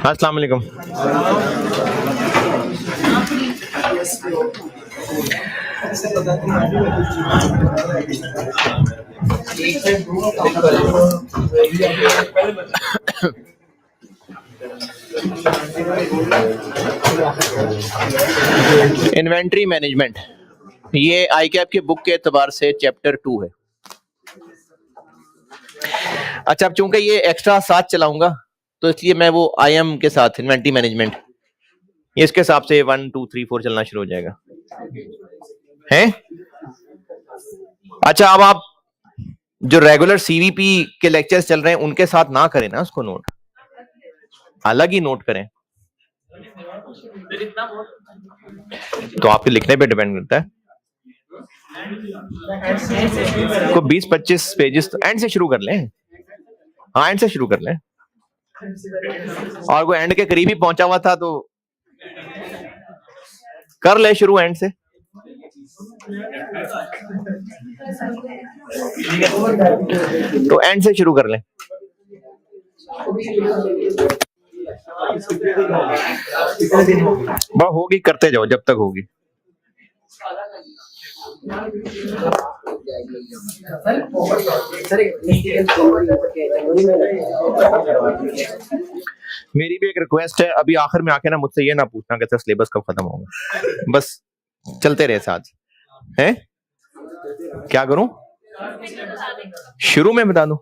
अस्सलाम वालेकुम। Inventory management, ये आईकैप की बुक के एतबार से चैप्टर 2 है। अच्छा, अब चूंकि ये एक्स्ट्रा साथ चलाऊंगा तो इसलिए मैं वो आईएम के साथ इन्वेंट्री मैनेजमेंट, ये इसके हिसाब से 1 2 3 4 चलना शुरू हो जाएगा है। अच्छा, अब आप जो रेगुलर सीवीपी के लेक्चर्स चल रहे हैं उनके साथ ना करें ना, उसको नोट अलग ही नोट करें, तो आपके लिखने पे डिपेंड करता है। को 20-25 पेजेस तो एंड से शुरू कर लें। हाँ, एंड से शुरू कर लें, और कोई एंड के करीब ही पहुंचा हुआ था तो कर ले शुरू एंड से। तो एंड से शुरू कर लें। बस होगी, करते जाओ जब तक होगी। मेरी भी एक रिक्वेस्ट है, अभी आखिर में आके ना मुझसे ये ना पूछना कि सर सिलेबस कब खत्म होगा, बस चलते रहे साथ हैं। क्या करूं, शुरू में बता दूं?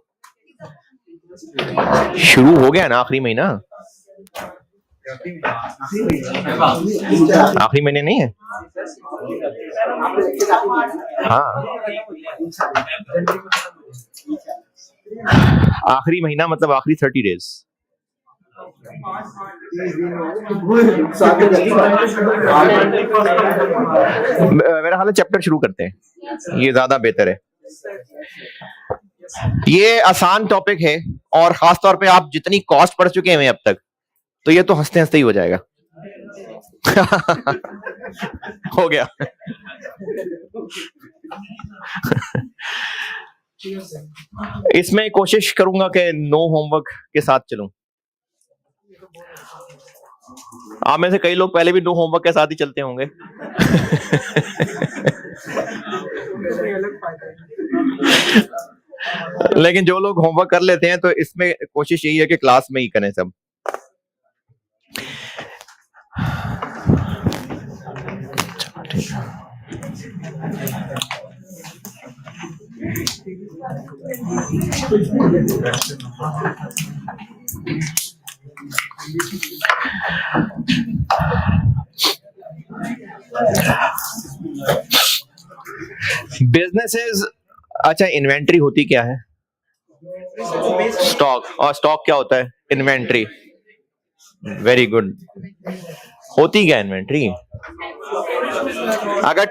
शुरू हो गया ना, आखिरी महीना, आखिरी महीने नहीं है। हाँ, आखिरी महीना मतलब आखिरी 30 डेज। मेरा हाल है चैप्टर शुरू करते हैं, ये ज्यादा बेहतर है। ये आसान टॉपिक है और खास तौर पे आप जितनी कॉस्ट पढ़ चुके हैं अब तक, तो ये तो हंसते हंसते ही हो जाएगा। हो गया। इसमें कोशिश करूंगा कि नो होमवर्क के साथ चलूं। आप में से कई लोग पहले भी नो होमवर्क के साथ ही चलते होंगे। लेकिन जो लोग होमवर्क कर लेते हैं तो इसमें कोशिश यही है कि क्लास में ही करें सब। बिजनेसेस, अच्छा इन्वेंट्री होती क्या है? स्टॉक, और स्टॉक क्या होता है? इन्वेंट्री। Very good. होती क्या इन्वेंट्री? अगर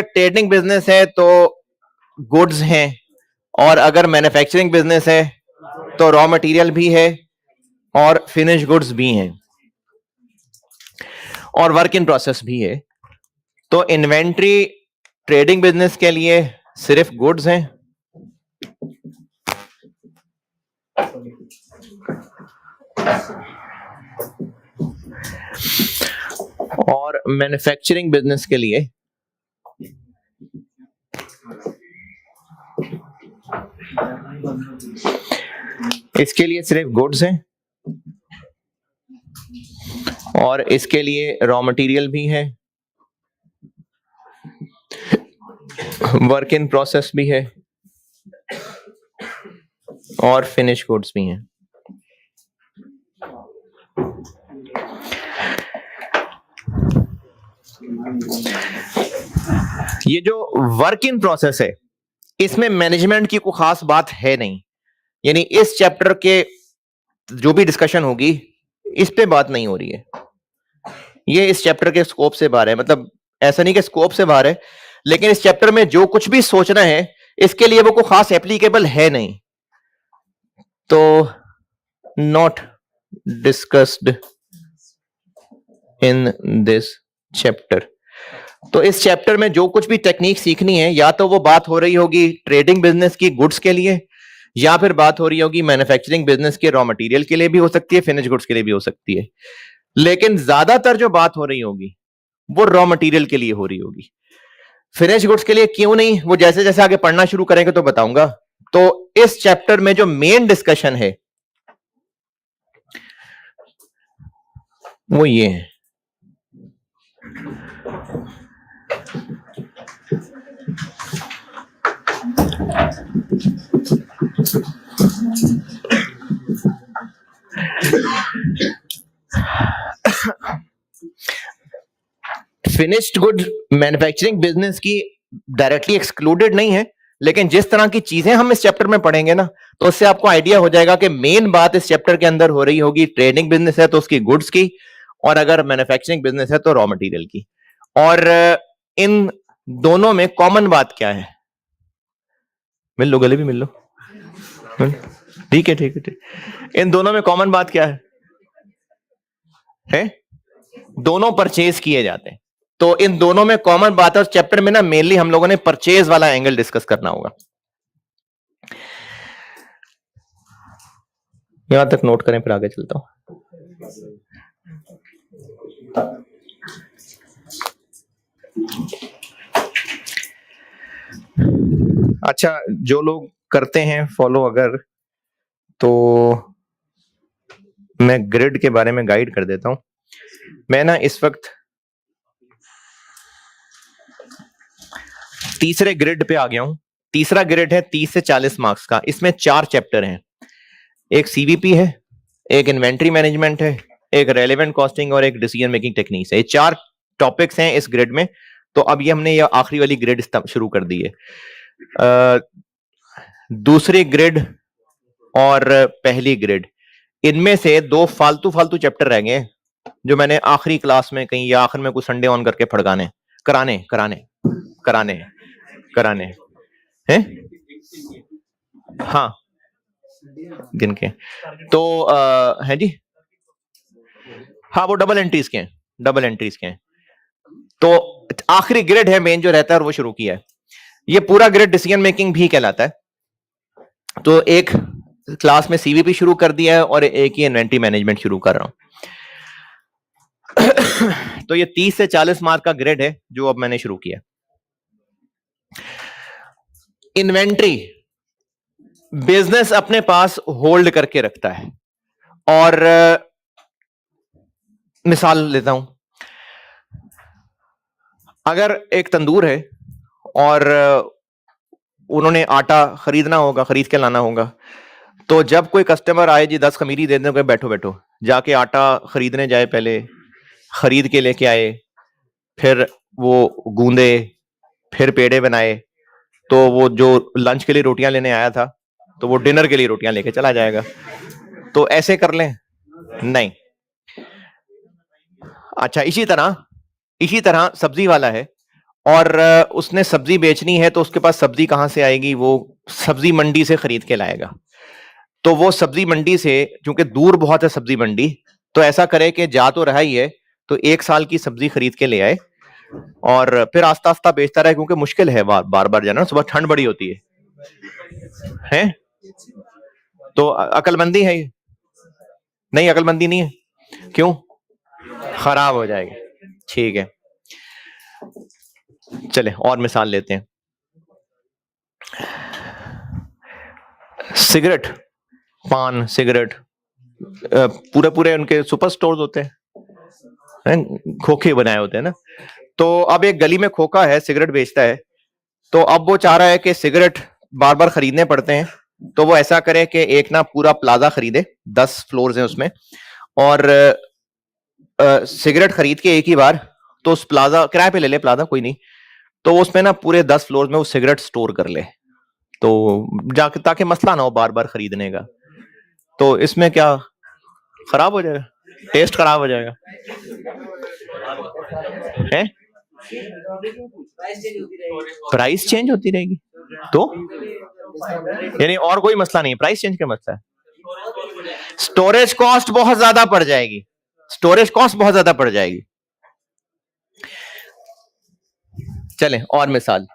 ट्रेडिंग बिजनेस है तो गुड्स हैं, और अगर मैन्युफैक्चरिंग बिजनेस है तो रॉ मटेरियल भी है और फिनिश गुड्स भी हैं और वर्क इन प्रोसेस भी है। तो इन्वेंट्री ट्रेडिंग बिजनेस के लिए सिर्फ गुड्स हैं, और मैन्युफैक्चरिंग बिजनेस के लिए इसके लिए सिर्फ गुड्स हैं, और इसके लिए रॉ मटेरियल भी है, वर्क इन प्रोसेस भी है और फिनिश गुड्स भी हैं। ये जो वर्क इन प्रोसेस है इसमें मैनेजमेंट की कोई खास बात है नहीं, यानी इस चैप्टर के जो भी डिस्कशन होगी इस पे बात नहीं हो रही है। ये इस चैप्टर के स्कोप से बाहर है, मतलब ऐसा नहीं कि स्कोप से बाहर है, लेकिन इस चैप्टर में जो कुछ भी सोचना है इसके लिए वो कोई खास एप्लीकेबल है नहीं, तो not discussed in this chapter. तो इस चैप्टर में जो कुछ भी टेक्निक सीखनी है, या तो वो बात हो रही होगी ट्रेडिंग बिजनेस की गुड्स के लिए, या फिर बात हो रही होगी मैन्युफैक्चरिंग बिजनेस के रॉ मटेरियल के लिए भी हो सकती है, फिनिश गुड्स के लिए भी हो सकती है। लेकिन ज्यादातर जो बात हो रही होगी वो रॉ मटेरियल के लिए हो रही होगी। फिनिश गुड्स के लिए क्यों नहीं, वो जैसे जैसे आगे पढ़ना शुरू करेंगे तो बताऊंगा। तो इस चैप्टर में जो मेन डिस्कशन है वो ये है। फिनिश्ड गुड मैन्युफैक्चरिंग बिजनेस की डायरेक्टली एक्सक्लूडेड नहीं है, लेकिन जिस तरह की चीजें हम इस चैप्टर में पढ़ेंगे ना, तो उससे आपको आइडिया हो जाएगा कि मेन बात इस चैप्टर के अंदर हो रही होगी ट्रेडिंग बिजनेस है तो उसकी गुड्स की, और अगर मैन्युफैक्चरिंग बिजनेस है तो रॉ मटेरियल की। और इन दोनों में कॉमन बात क्या है? मिल लो, गले भी मिल लो। ठीक है ठीक है ठीक। इन दोनों में कॉमन बात क्या है? दोनों परचेज किए जाते हैं। तो इन दोनों में कॉमन बात है। उस चैप्टर में ना मेनली हम लोगों ने परचेज वाला एंगल डिस्कस करना होगा। यहां तक नोट करें, फिर आगे चलता हूं। अच्छा, जो लोग करते हैं फॉलो, अगर तो मैं ग्रिड के बारे में गाइड कर देता हूं। मैं ना इस वक्त तीसरे ग्रिड पे आ गया हूं। तीसरा ग्रिड है 30 से 40 मार्क्स का। इसमें 4 चैप्टर हैं। एक सीवीपी है, एक इन्वेंट्री मैनेजमेंट है, एक रेलेवेंट कॉस्टिंग और एक डिसीजन मेकिंग टेक्निक्स है। ये 4 टॉपिक्स हैं इस ग्रिड में। तो अब ये हमने ये आखिरी वाली ग्रिड शुरू कर दी है। दूसरी ग्रिड और पहली ग्रिड, इनमें से 2 फालतू फालतू चैप्टर रह गए जो मैंने आखिरी क्लास में कहीं या आखिर में कुछ संडे ऑन करके फड़काने कराने कराने कराने कराने हैं। हाँ, गिन के तो है जी। हाँ, वो डबल एंट्रीज के हैं, डबल एंट्रीज के हैं। तो आखिरी ग्रिड है मेन जो रहता है और वो शुरू किया है। ये पूरा ग्रिड डिसीजन मेकिंग भी कहलाता है। तो एक क्लास में सीवीपी शुरू कर दिया है और एक ही इन्वेंट्री मैनेजमेंट शुरू कर रहा हूं। तो ये 30 से 40 मार्क का ग्रिड है जो अब मैंने शुरू किया। इन्वेंट्री बिजनेस अपने पास होल्ड करके रखता है। और मिसाल लेता हूं, अगर एक तंदूर है और उन्होंने आटा खरीदना होगा, खरीद के लाना होगा, तो जब कोई कस्टमर आए जी 10 खमीरी दे दें, बैठो बैठो, जाके आटा खरीदने जाए, पहले खरीद के लेके आए, फिर वो गूंदे, फिर पेड़े बनाए, तो वो जो लंच के लिए रोटियां लेने आया था तो वो डिनर के लिए रोटियां लेके चला जाएगा। तो ऐसे कर लें? नहीं। अच्छा, इसी तरह सब्जी वाला है और उसने सब्जी बेचनी है, तो उसके पास सब्जी कहां से आएगी? वो सब्जी मंडी से खरीद के लाएगा। तो वो सब्जी मंडी से, क्योंकि दूर बहुत है सब्जी मंडी, तो ऐसा करे कि जा तो रहा ही है, तो 1 साल की सब्जी खरीद के ले आए और फिर आस्ता आस्ता बेचता रहे, क्योंकि मुश्किल है बार बार जाना, सुबह ठंड बड़ी होती है? तो अकलमंदी है ये? नहीं, अकलमंदी नहीं है। क्यों? खराब हो जाएगी। ठीक है, चले और मिसाल लेते हैं। सिगरेट, पान, सिगरेट, पूरे पूरे उनके सुपर स्टोर्स होते हैं, खोखे बनाए होते हैं ना। तो अब एक गली में खोखा है, सिगरेट बेचता है, तो अब वो चाह रहा है कि सिगरेट बार बार खरीदने पड़ते हैं, तो वो ऐसा करे कि एक ना पूरा प्लाजा खरीदे, 10 फ्लोर्स हैं उसमें, और सिगरेट खरीद के एक ही बार, तो उस प्लाजा किराए पे ले ले, प्लाजा कोई नहीं, तो उसमें ना पूरे 10 फ्लोर में वो सिगरेट स्टोर कर ले, तो जाके ताकि मसला ना हो बार बार खरीदने का। तो इसमें क्या खराब हो जाएगा? टेस्ट खराब हो जाएगा है? प्राइस चेंज होती रहेगी तो यानी और कोई मसला नहीं, प्राइस चेंज का मसला है। स्टोरेज कॉस्ट बहुत ज्यादा पड़ जाएगी, स्टोरेज कॉस्ट बहुत ज्यादा पड़ जाएगी। चलें और मिसाल,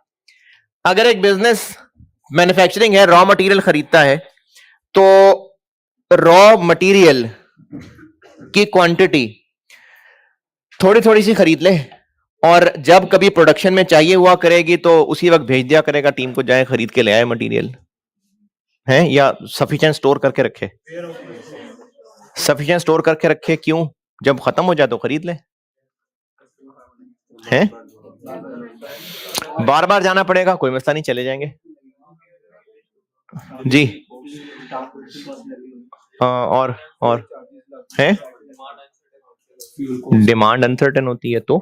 अगर एक बिजनेस मैन्युफैक्चरिंग है, रॉ मटेरियल खरीदता है, तो रॉ मटेरियल की क्वांटिटी थोड़ी थोड़ी सी खरीद ले, और जब कभी प्रोडक्शन में चाहिए हुआ करेगी तो उसी वक्त भेज दिया करेगा टीम को, जाए खरीद के ले आए मटेरियल है, या सफिशिएंट स्टोर करके रखे, सफिशिएंट स्टोर करके रखे, क्यों? जब खत्म हो जाए तो खरीद ले, हैं? बार बार जाना पड़ेगा, कोई मसला नहीं, चले जाएंगे जी। और है, डिमांड अनसर्टेन होती है तो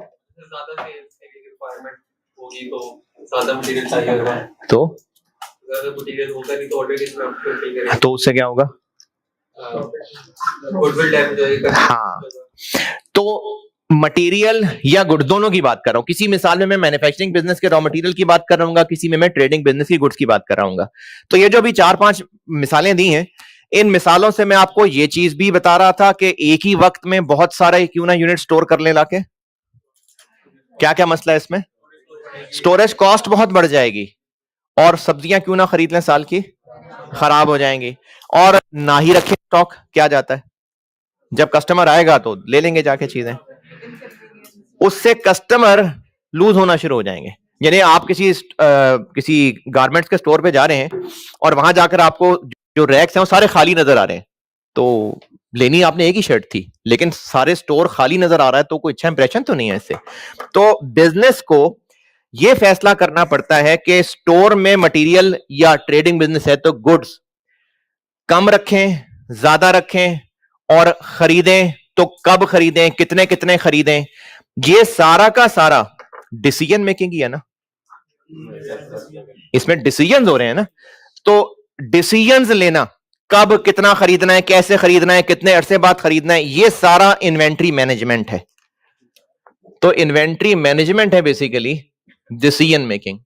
उससे क्या होगा? हाँ, तो मटेरियल या गुड दोनों की बात कर रहा हूं। किसी मिसाल में मैं मैन्युफैक्चरिंग बिजनेस के रॉ मटेरियल की बात कर रहा हूँ, किसी में मैं ट्रेडिंग बिजनेस की गुड्स की बात कर रहा हूँ। तो ये जो अभी 4-5 मिसालें दी हैं, इन मिसालों से मैं आपको ये चीज भी बता रहा था कि एक ही वक्त में बहुत सारे क्यों ना यूनिट स्टोर कर ले लाके। क्या क्या मसला है इसमें? स्टोरेज कॉस्ट बहुत बढ़ जाएगी, और सब्जियां क्यों ना खरीद लें साल की, खराब हो जाएंगी, और ना ही रखें स्टॉक, क्या जाता है, जब कस्टमर आएगा तो ले लेंगे जाके चीजें, उससे कस्टमर लूज होना शुरू हो जाएंगे। यानी आप किसी गारमेंट्स के स्टोर पे जा रहे हैं और वहां जाकर आपको जो रैक्स हैं वो सारे खाली नजर आ रहे हैं, तो लेनी आपने एक ही शर्ट थी, लेकिन सारे स्टोर खाली नजर आ रहा है, तो कोई अच्छा इंप्रेशन तो नहीं है इससे। तो बिजनेस को यह फैसला करना पड़ता है कि स्टोर में मटेरियल या ट्रेडिंग बिजनेस है तो गुड्स कम रखें, ज्यादा रखें, और खरीदें तो कब खरीदें, कितने कितने खरीदें, ये सारा का सारा डिसीजन मेकिंग ही है ना, इसमें डिसीजंस हो रहे हैं ना। तो डिसीजंस लेना, कब कितना खरीदना है, कैसे खरीदना है, कितने अरसे बाद खरीदना है, ये सारा इन्वेंट्री मैनेजमेंट है। तो इन्वेंट्री मैनेजमेंट है बेसिकली डिसीजन मेकिंग।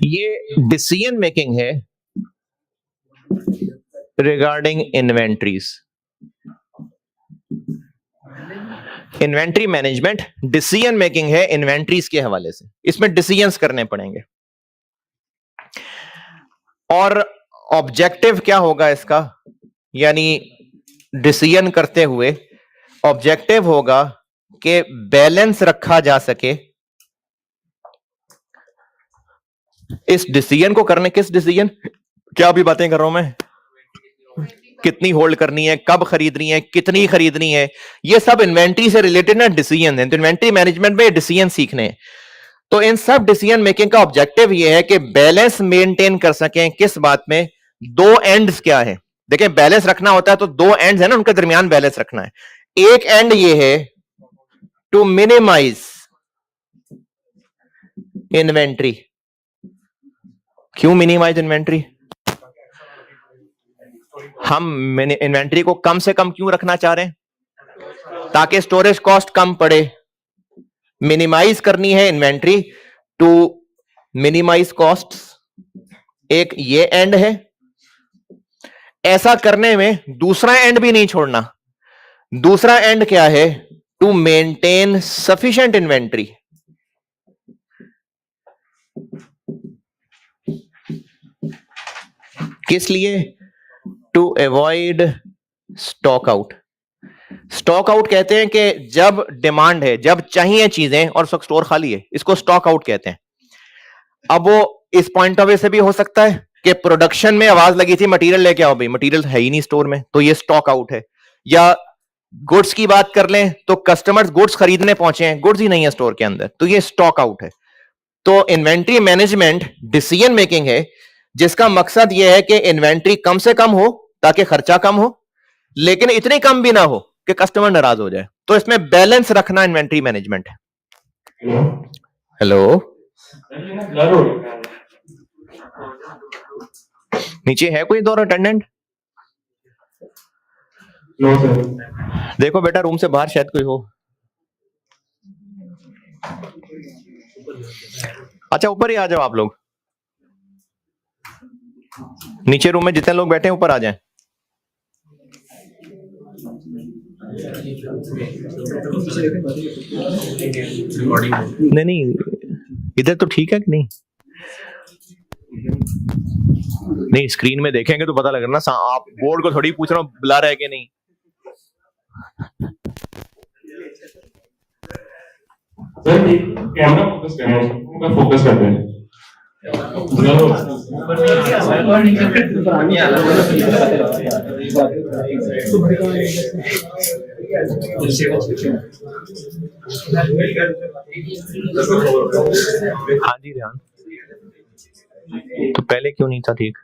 ये डिसीजन मेकिंग है regarding inventories. Inventory management decision making है इन्वेंट्रीज के हवाले से, इसमें डिसीजंस करने पड़ेंगे। और ऑब्जेक्टिव क्या होगा इसका, यानी डिसीजन करते हुए ऑब्जेक्टिव होगा कि बैलेंस रखा जा सके। इस डिसीजन को करने, किस डिसीजन, क्या भी बातें कर रहा हूं मैं, कितनी होल्ड करनी है, कब खरीदनी है, कितनी खरीदनी है, ये सब इन्वेंट्री से रिलेटेड ना डिसीजन है। तो इन्वेंट्री मैनेजमेंट में डिसीजन सीखने हैं। तो इन सब डिसीजन मेकिंग का ऑब्जेक्टिव ये है कि बैलेंस मेंटेन कर सकें। किस बात में? दो एंड्स क्या है, देखें, बैलेंस रखना होता है तो दो एंड्स है ना, उनके दरमियान बैलेंस रखना है। एक एंड ये है टू मिनिमाइज इन्वेंट्री। क्यों मिनिमाइज इन्वेंट्री? हम इन्वेंट्री को कम से कम क्यों रखना चाह रहे हैं? ताकि स्टोरेज कॉस्ट कम पड़े। मिनिमाइज करनी है इन्वेंट्री टू मिनिमाइज कॉस्ट्स, एक ये एंड है। ऐसा करने में दूसरा एंड भी नहीं छोड़ना। दूसरा एंड क्या है? To maintain sufficient inventory. किस लिए? To avoid stock out. Stock out कहते हैं कि जब डिमांड है, जब चाहिए चीजें और स्टोर खाली है, इसको स्टॉक आउट कहते हैं। अब वो इस पॉइंट ऑफ व्यू से भी हो सकता है कि प्रोडक्शन में आवाज लगी थी मटेरियल लेके आओ, भाई मटेरियल है ही नहीं स्टोर में, तो ये स्टॉक आउट है। या गुड्स की बात कर लें तो कस्टमर्स गुड्स खरीदने पहुंचे हैं, गुड्स ही नहीं है स्टोर के अंदर, तो ये स्टॉक आउट है। तो इन्वेंट्री मैनेजमेंट डिसीजन मेकिंग है जिसका मकसद यह है कि इन्वेंट्री कम से कम हो ताकि खर्चा कम हो, लेकिन इतनी कम भी ना हो कि कस्टमर नाराज हो जाए। तो इसमें बैलेंस रखना इन्वेंट्री मैनेजमेंट है। हेलो, नीचे है कोई दो अटेंडेंट? देखो बेटा, रूम से बाहर शायद कोई हो। अच्छा ऊपर ही आ जाओ आप लोग, नीचे रूम में जितने लोग बैठे हैं ऊपर आ जाएं। नहीं नहीं, इधर तो ठीक है कि नहीं? नहीं, स्क्रीन में देखेंगे तो पता लगेगा ना, आप बोर्ड को थोड़ी पूछ रहा हूँ बुला रहा है कि नहीं। सर कैमरा फोकस करना, फोकस करते हैं। हाँ जी ध्यान, तो पहले क्यों नहीं था ठीक?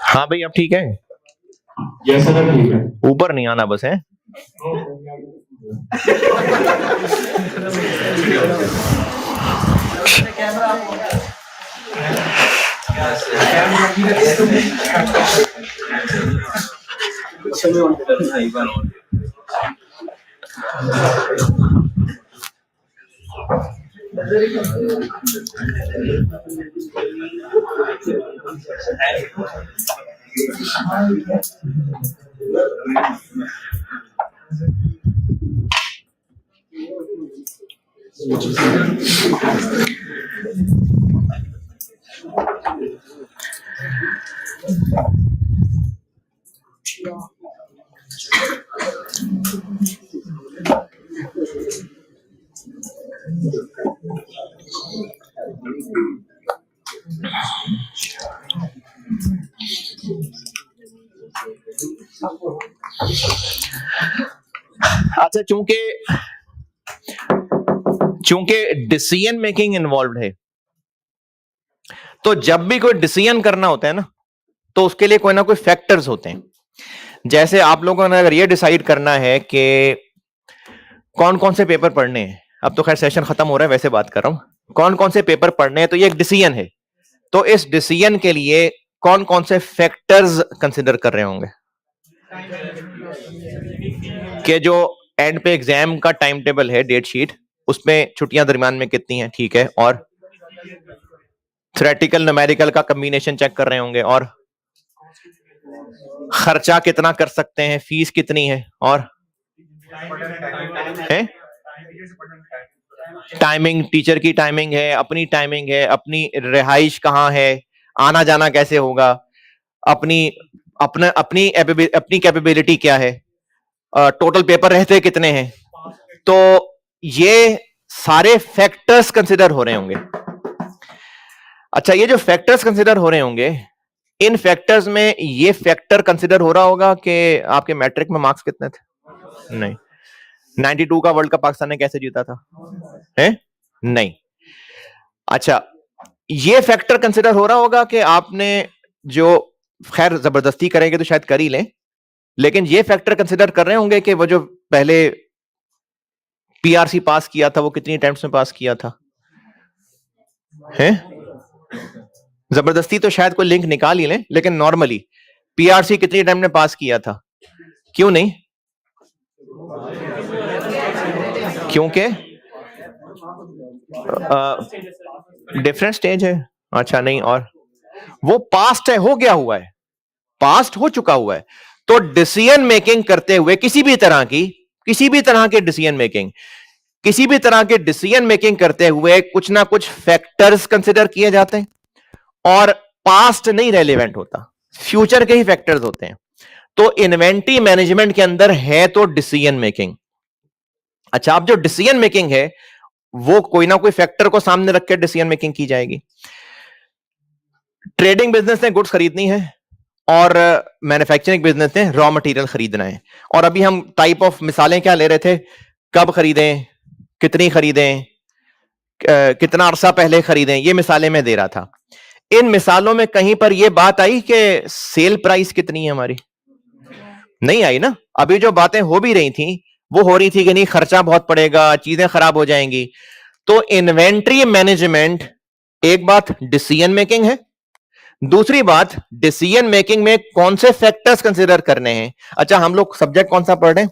हाँ भाई अब ठीक है, यस सर ठीक है। ऊपर नहीं आना बस है। अच्छा, चूंकि डिसीजन मेकिंग इन्वॉल्व है, तो जब भी कोई डिसीजन करना होता है ना, तो उसके लिए कोई ना कोई फैक्टर्स होते हैं। जैसे आप लोगों ने अगर ये डिसाइड करना है कि कौन कौन से पेपर पढ़ने हैं, अब तो खैर सेशन खत्म हो रहा है, वैसे बात कर रहा हूं, कौन कौन से पेपर पढ़ने हैं, तो ये एक डिसीजन है। तो इस डिसीजन के लिए कौन कौन से फैक्टर्स कंसिडर कर रहे होंगे कि जो एंड पे एग्जाम का टाइम टेबल है, डेट शीट, उसमें छुट्टियां दरमियान में कितनी हैं, ठीक है, और थ्योरेटिकल न्यूमेरिकल का कॉम्बिनेशन चेक कर रहे होंगे, और खर्चा कितना कर सकते हैं, फीस कितनी है, और है टाइमिंग, टीचर की टाइमिंग है, अपनी टाइमिंग है, अपनी रिहाइश कहाँ है, आना जाना कैसे होगा, अपनी अपनी कैपेबिलिटी क्या है, टोटल पेपर रहते कितने हैं। तो ये सारे फैक्टर्स कंसिडर हो रहे होंगे। अच्छा, ये जो फैक्टर्स कंसिडर हो रहे होंगे, इन फैक्टर्स में ये फैक्टर कंसिडर हो रहा होगा कि आपके मैट्रिक में मार्क्स कितने थे? नहीं। 92 का वर्ल्ड कप पाकिस्तान ने कैसे जीता था? है? नहीं। अच्छा, ये फैक्टर कंसिडर हो रहा होगा कि आपने जो, खैर जबरदस्ती करेंगे तो शायद कर ही लें, लेकिन ये फैक्टर कंसिडर कर रहे होंगे कि वो जो पहले पीआरसी पास किया था वो कितनी अटेम्प्ट्स में पास किया था? है? जबरदस्ती तो शायद कोई लिंक निकाल ही लें, लेकिन नॉर्मली पीआरसी कितनी अटेम्प्ट में पास किया था? क्यों नहीं? क्योंकि डिफरेंट स्टेज है। अच्छा नहीं, और वो पास्ट है, हो गया हुआ है, पास्ट हो चुका हुआ है। तो डिसीजन मेकिंग करते हुए किसी भी तरह के डिसीजन मेकिंग करते हुए कुछ ना कुछ फैक्टर्स कंसिडर किए जाते हैं, और पास्ट नहीं रेलेवेंट होता, फ्यूचर के ही फैक्टर्स होते हैं। तो इन्वेंटरी मैनेजमेंट के अंदर है तो डिसीजन मेकिंग। अच्छा, अब जो डिसीजन मेकिंग है वो कोई ना कोई फैक्टर को सामने रख के डिसीजन मेकिंग की जाएगी। ट्रेडिंग बिजनेस ने गुड्स खरीदनी है, और मैन्युफैक्चरिंग बिजनेस ने रॉ मटेरियल खरीदना है। और अभी हम टाइप ऑफ मिसालें क्या ले रहे थे, कब खरीदें, कितनी खरीदें, कितना अरसा पहले खरीदें, ये मिसालें मैं दे रहा था। इन मिसालों में कहीं पर यह बात आई कि सेल प्राइस कितनी है हमारी? नहीं आई ना। अभी जो बातें हो भी रही थी वो हो रही थी कि नहीं, खर्चा बहुत पड़ेगा, चीजें खराब हो जाएंगी। तो इन्वेंट्री मैनेजमेंट एक बात डिसीजन मेकिंग है, दूसरी बात डिसीजन मेकिंग में कौन से फैक्टर्स कंसीडर करने हैं। अच्छा, हम लोग सब्जेक्ट कौन सा पढ़ रहे हैं?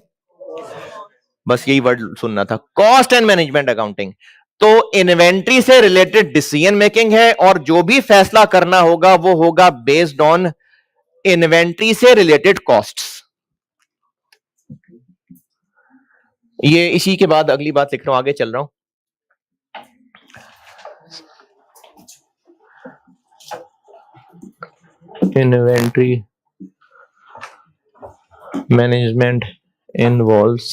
बस यही वर्ड सुनना था, कॉस्ट एंड मैनेजमेंट अकाउंटिंग। तो इन्वेंट्री से रिलेटेड डिसीजन मेकिंग है, और जो भी फैसला करना होगा वो होगा बेस्ड ऑन इन्वेंट्री से रिलेटेड कॉस्ट्स। ये इसी के बाद अगली बात लिख रहा हूं, आगे चल रहा हूं। Inventory management involves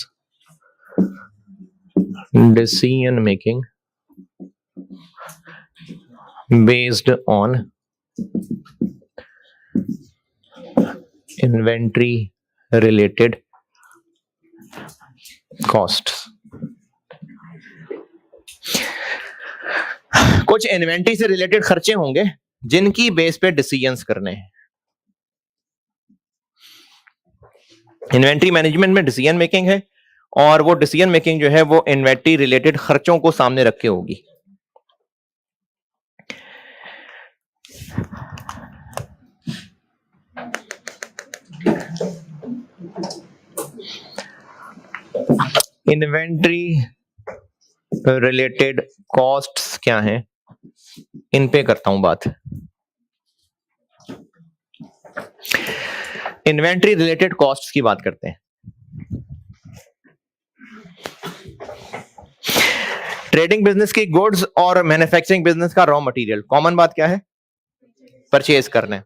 decision making based on inventory related costs। कुछ इन्वेंट्री से रिलेटेड खर्चे होंगे जिनकी बेस पे डिसीजंस करने हैं। इन्वेंट्री मैनेजमेंट में डिसीजन मेकिंग है, और वो डिसीजन मेकिंग जो है वो इन्वेंट्री रिलेटेड खर्चों को सामने रख के होगी। इन्वेंट्री रिलेटेड कॉस्ट्स क्या हैं, इन पे करता हूं बात। इन्वेंट्री रिलेटेड कॉस्ट्स की बात करते हैं। ट्रेडिंग बिजनेस की गुड्स और मैन्युफैक्चरिंग बिजनेस का रॉ मटेरियल, कॉमन बात क्या है? परचेज करना है।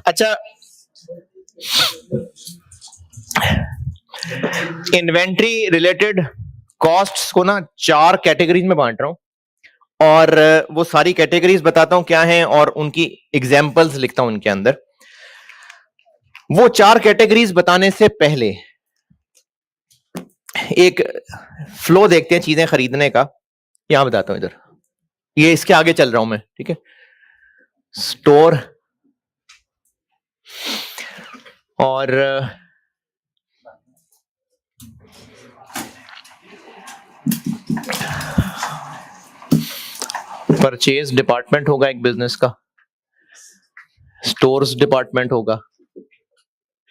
अच्छा, इन्वेंट्री रिलेटेड कॉस्ट्स को ना 4 कैटेगरीज में बांट रहा हूं, और वो सारी कैटेगरीज बताता हूं क्या हैं और उनकी एग्जांपल्स लिखता हूं उनके अंदर। वो 4 कैटेगरीज बताने से पहले एक फ्लो देखते हैं चीजें खरीदने का। यहां बताता हूं, इधर ये इसके आगे चल रहा हूं मैं, ठीक है। स्टोर और परचेज डिपार्टमेंट होगा एक बिजनेस का, स्टोर्स डिपार्टमेंट होगा,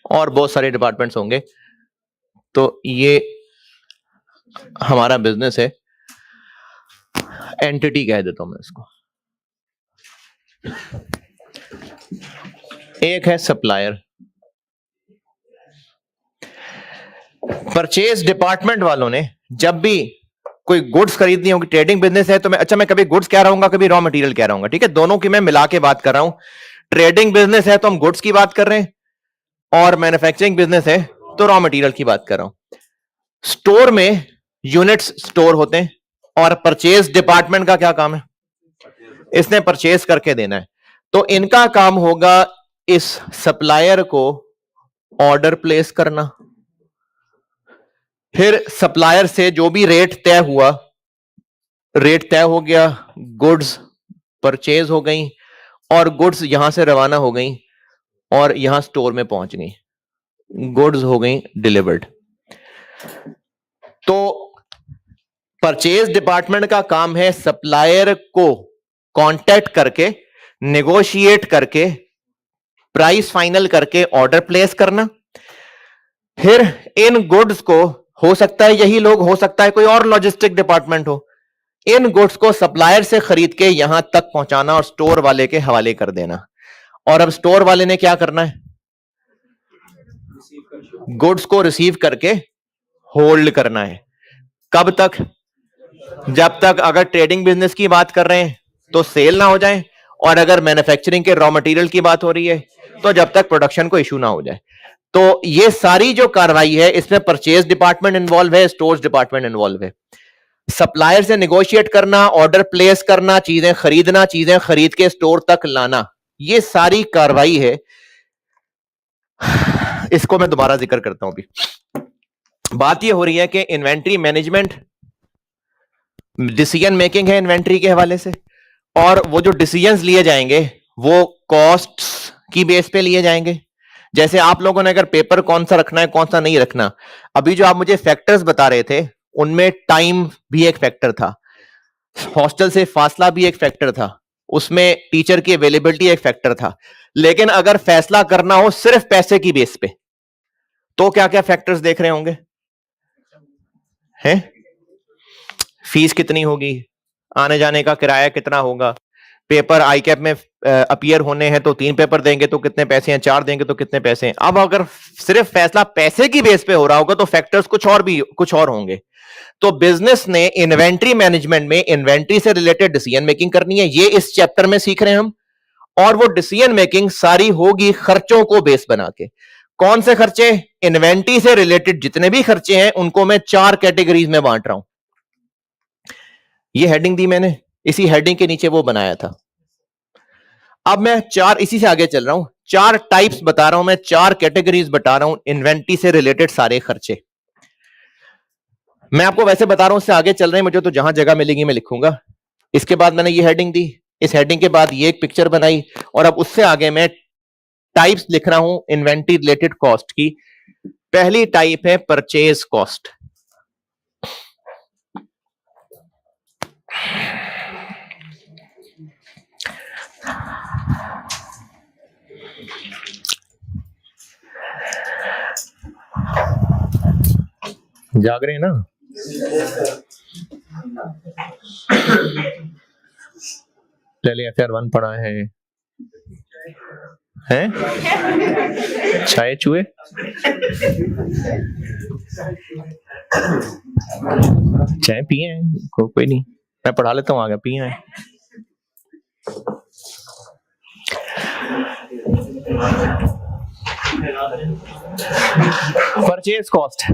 और बहुत सारे डिपार्टमेंट्स होंगे। तो ये हमारा बिजनेस है, एंटिटी कह देता हूं मैं इसको। एक है सप्लायर। परचेज डिपार्टमेंट वालों ने जब भी कोई गुड्स खरीदनी होगी, ट्रेडिंग बिजनेस है तो मैं कभी गुड्स कह रहा हूँ, कभी रॉ मटेरियल कह रहा हूँ, ठीक है। दोनों की मैं मिला के बात कर रहा हूं। ट्रेडिंग बिजनेस है तो हम गुड्स की बात कर रहे हैं, और मैन्युफैक्चरिंग बिजनेस है तो रॉ मटेरियल की बात कर रहा हूं। स्टोर में यूनिट्स स्टोर होते हैं, और परचेज डिपार्टमेंट का क्या काम है? इसने परचेज करके देना है। तो इनका काम होगा इस सप्लायर को ऑर्डर प्लेस करना, फिर सप्लायर से जो भी रेट तय हुआ, रेट तय हो गया, गुड्स परचेज हो गई, और गुड्स यहां से रवाना हो गई और यहां स्टोर में पहुंच गई, गुड्स हो गई डिलीवर्ड। तो परचेज डिपार्टमेंट का काम है सप्लायर को कांटेक्ट करके, नेगोशिएट करके, प्राइस फाइनल करके ऑर्डर प्लेस करना। फिर इन गुड्स को, हो सकता है यही लोग, हो सकता है कोई और लॉजिस्टिक डिपार्टमेंट हो, इन गुड्स को सप्लायर से खरीद के यहां तक पहुंचाना और स्टोर वाले के हवाले कर देना। और अब स्टोर वाले ने क्या करना है? गुड्स को रिसीव करके होल्ड करना है। कब तक? जब तक, अगर ट्रेडिंग बिजनेस की बात कर रहे हैं तो सेल ना हो जाए, और अगर मैन्युफैक्चरिंग के रॉ मटेरियल की बात हो रही है तो जब तक प्रोडक्शन को इशू ना हो जाए। तो ये सारी जो कार्रवाई है इसमें परचेज डिपार्टमेंट इन्वॉल्व है, स्टोर्स डिपार्टमेंट इन्वॉल्व है। सप्लायर से नेगोशिएट करना, ऑर्डर प्लेस करना, चीजें खरीदना, चीजें खरीद के स्टोर तक लाना, ये सारी कार्रवाई है। इसको मैं दोबारा जिक्र करता हूं। अभी बात ये हो रही है कि इन्वेंट्री मैनेजमेंट, डिसीजन मेकिंग है इन्वेंट्री के हवाले से, और वो जो डिसीजंस लिए जाएंगे वो कॉस्ट्स की बेस पे लिए जाएंगे। जैसे आप लोगों ने अगर पेपर कौन सा रखना है कौन सा नहीं रखना, अभी जो आप मुझे फैक्टर्स बता रहे थे उनमें टाइम भी एक फैक्टर था, हॉस्टल से फासला भी एक फैक्टर था, उसमें टीचर की अवेलेबिलिटी एक फैक्टर था। लेकिन अगर फैसला करना हो सिर्फ पैसे की बेस पे, तो क्या क्या फैक्टर्स देख रहे होंगे? हैं? फीस कितनी होगी, आने जाने का किराया कितना होगा, पेपर आई कैप में अपीयर होने हैं तो 3 पेपर देंगे तो कितने पैसे हैं, 4 देंगे तो कितने पैसे हैं। अब अगर सिर्फ फैसला पैसे की बेस पे हो रहा होगा तो फैक्टर्स कुछ और होंगे। तो बिजनेस ने इन्वेंट्री मैनेजमेंट में इन्वेंट्री से रिलेटेड डिसीजन मेकिंग करनी है, ये इस चैप्टर में सीख रहे हैं हम। और वो डिसीजन मेकिंग सारी होगी खर्चों को बेस बना के। कौन से खर्चे? इन्वेंट्री से रिलेटेड जितने भी खर्चे हैं उनको मैं 4 कैटेगरीज में बांट रहा हूं। ये हेडिंग दी मैंने, इसी हेडिंग के नीचे वो बनाया था। अब मैं 4, इसी से आगे चल रहा हूं, 4 टाइप्स बता रहा हूं मैं, 4 कैटेगरीज बता रहा हूं इन्वेंट्री से रिलेटेड सारे खर्चे। मैं आपको वैसे बता रहा हूं, उससे आगे चल रहे हैं, मुझे तो जहां जगह मिलेगी मैं लिखूंगा। इसके बाद मैंने ये हेडिंग दी, इस हेडिंग के बाद ये एक पिक्चर बनाई, और अब उससे आगे मैं टाइप्स लिख रहा हूं इन्वेंट्री रिलेटेड कॉस्ट की। पहली टाइप है परचेज कॉस्ट। जाग रहे हैं ना? पहले FR1 पढ़ा है, हैं? चाय चूहे? चाय पिए हैं? कोई नहीं, मैं पढ़ा लेता हूँ, आगे पिए हैं। परचेज कॉस्ट,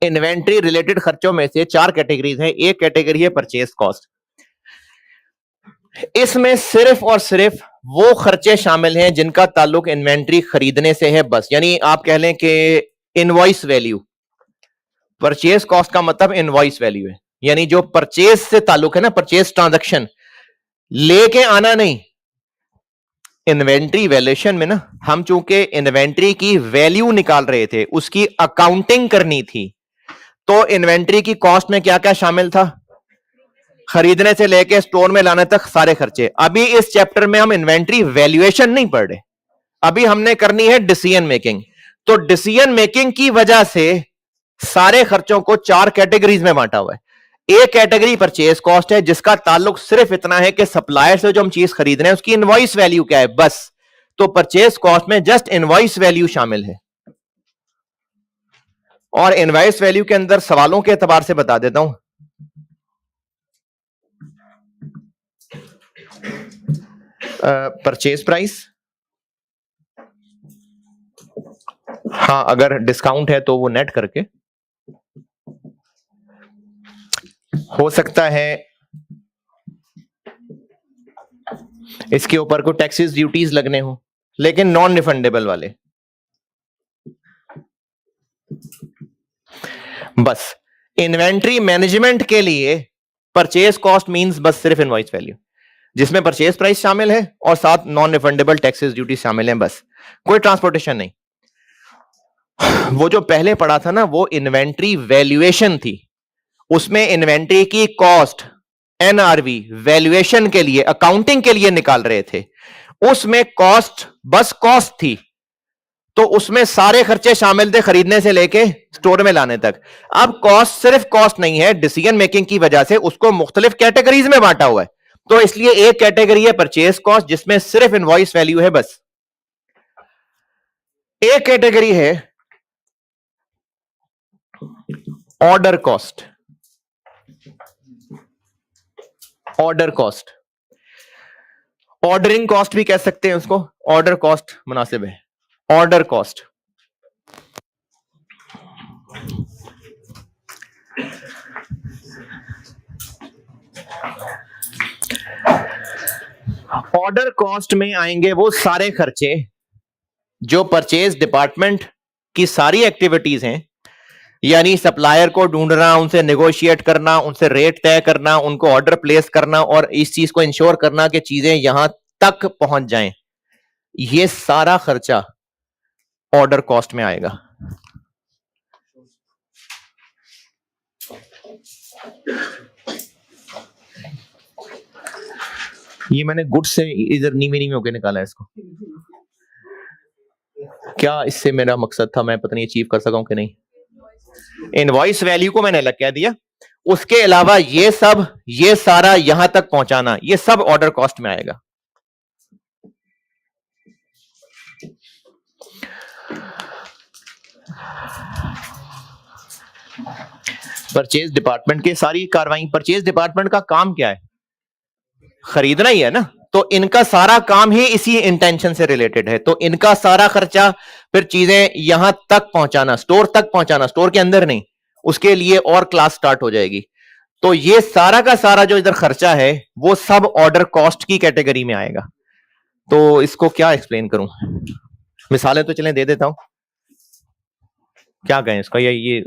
इन्वेंट्री रिलेटेड खर्चों में से 4 कैटेगरीज हैं। एक कैटेगरी है परचेज कॉस्ट। इसमें सिर्फ और सिर्फ वो खर्चे शामिल हैं जिनका ताल्लुक इन्वेंट्री खरीदने से है, बस। यानी आप कह लें कि इनवॉइस वैल्यू। परचेज कॉस्ट का मतलब इनवॉइस वैल्यू है, यानी जो परचेज से ताल्लुक है ना, परचेज ट्रांजैक्शन, लेके आना नहीं। इन्वेंट्री वैल्यूएशन में ना, हम चूंकि इन्वेंट्री की वैल्यू निकाल रहे थे, उसकी अकाउंटिंग करनी थी, तो इन्वेंट्री की कॉस्ट में क्या क्या शामिल था? खरीदने से लेके स्टोर में लाने तक सारे खर्चे। अभी इस चैप्टर में हम इन्वेंट्री वैल्यूएशन नहीं पढ़ रहे, अभी हमने करनी है डिसीजन मेकिंग। तो डिसीजन मेकिंग की वजह से सारे खर्चों को 4 कैटेगरीज में बांटा हुआ है। एक कैटेगरी परचेज कॉस्ट है, जिसका ताल्लुक सिर्फ इतना है कि सप्लायर से जो हम चीज खरीद रहे हैं उसकी इनवॉइस वैल्यू क्या है, बस। तो परचेज कॉस्ट में जस्ट इनवॉइस वैल्यू शामिल है। और इनवॉइस वैल्यू के अंदर सवालों के एतबार से बता देता हूं, परचेज प्राइस, हाँ अगर डिस्काउंट है तो वो नेट करके हो सकता है, इसके ऊपर को टैक्सेस ड्यूटीज लगने हो, लेकिन नॉन रिफंडेबल वाले, बस। इन्वेंट्री मैनेजमेंट के लिए परचेज कॉस्ट मींस बस सिर्फ इनवॉइस वैल्यू, जिसमें परचेज प्राइस शामिल है और साथ नॉन रिफंडेबल टैक्सेस ड्यूटी शामिल हैं, बस। कोई ट्रांसपोर्टेशन नहीं। वो जो पहले पढ़ा था ना, वो इन्वेंट्री वैल्यूएशन थी, उसमें इन्वेंट्री की कॉस्ट NRV वैल्यूएशन के लिए, अकाउंटिंग के लिए निकाल रहे थे। उसमें कॉस्ट बस कॉस्ट थी, तो उसमें सारे खर्चे शामिल थे खरीदने से लेके स्टोर में लाने तक। अब कॉस्ट सिर्फ कॉस्ट नहीं है, डिसीजन मेकिंग की वजह से उसको मुख्तलिफ कैटेगरीज में बांटा हुआ है। तो इसलिए एक कैटेगरी है परचेज कॉस्ट, जिसमें सिर्फ इनवॉइस वैल्यू है, बस। एक कैटेगरी है order cost. Order cost, ordering cost भी कह सकते हैं उसको, ऑर्डर कॉस्ट मुनासिब है। Order cost. ऑर्डर कॉस्ट में आएंगे वो सारे खर्चे जो परचेज डिपार्टमेंट की सारी एक्टिविटीज हैं, यानी सप्लायर को ढूंढना, उनसे नेगोशिएट करना, उनसे रेट तय करना, उनको ऑर्डर प्लेस करना और इस चीज को इंश्योर करना कि चीजें यहां तक पहुंच जाएं। ये सारा खर्चा ऑर्डर कॉस्ट में आएगा। ये मैंने गुड्स से इधर नीवी नीवी होके निकाला है इसको। क्या इससे मेरा मकसद था, मैं पता नहीं अचीव कर सका हूं कि नहीं। इनवॉइस वैल्यू को मैंने अलग कह दिया, उसके अलावा ये सब, ये सारा यहां तक पहुंचाना, ये सब ऑर्डर कॉस्ट में आएगा। परचेज डिपार्टमेंट की सारी कार्रवाई, परचेज डिपार्टमेंट का काम क्या है? खरीदना ही है ना, तो इनका सारा काम ही इसी इंटेंशन से रिलेटेड है। तो इनका सारा खर्चा फिर चीजें यहां तक पहुंचाना, स्टोर तक पहुंचाना, स्टोर के अंदर नहीं, उसके लिए और क्लास स्टार्ट हो जाएगी। तो ये सारा का सारा जो इधर खर्चा है वो सब ऑर्डर कॉस्ट की कैटेगरी में आएगा। तो इसको क्या एक्सप्लेन करूं, मिसालें तो चलें दे देता हूं। क्या कहें इसका, ये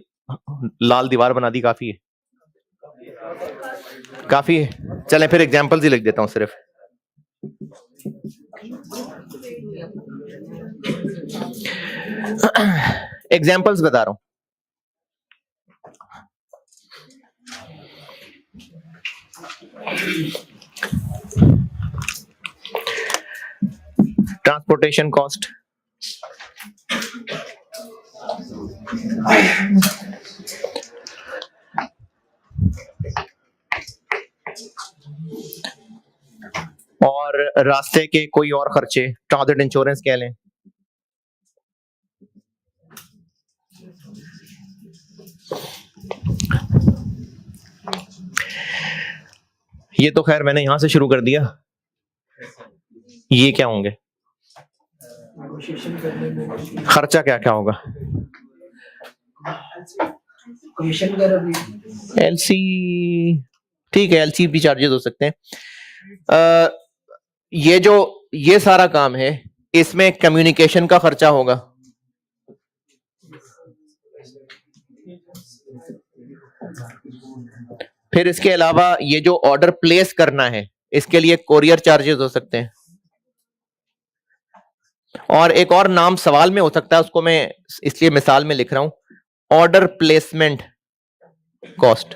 लाल दीवार बना दी काफी है, काफी है। चलें फिर एग्जांपल्स ही लिख देता हूं सिर्फ। एग्जांपल्स बता रहा हूं। ट्रांसपोर्टेशन कॉस्ट, और रास्ते के कोई और खर्चे, ट्रांजिट इंश्योरेंस कह लें। ये तो खैर मैंने यहां से शुरू कर दिया। ये क्या होंगे, खर्चा क्या क्या होगा? एलसी, ठीक है, एलसी भी चार्जेस हो सकते हैं। ये सारा काम है, इसमें कम्युनिकेशन का खर्चा होगा। फिर इसके अलावा ये जो ऑर्डर प्लेस करना है, इसके लिए कोरियर चार्जेस हो सकते हैं। और एक और नाम सवाल में हो सकता है, उसको मैं इसलिए मिसाल में लिख रहा हूं, ऑर्डर प्लेसमेंट कॉस्ट।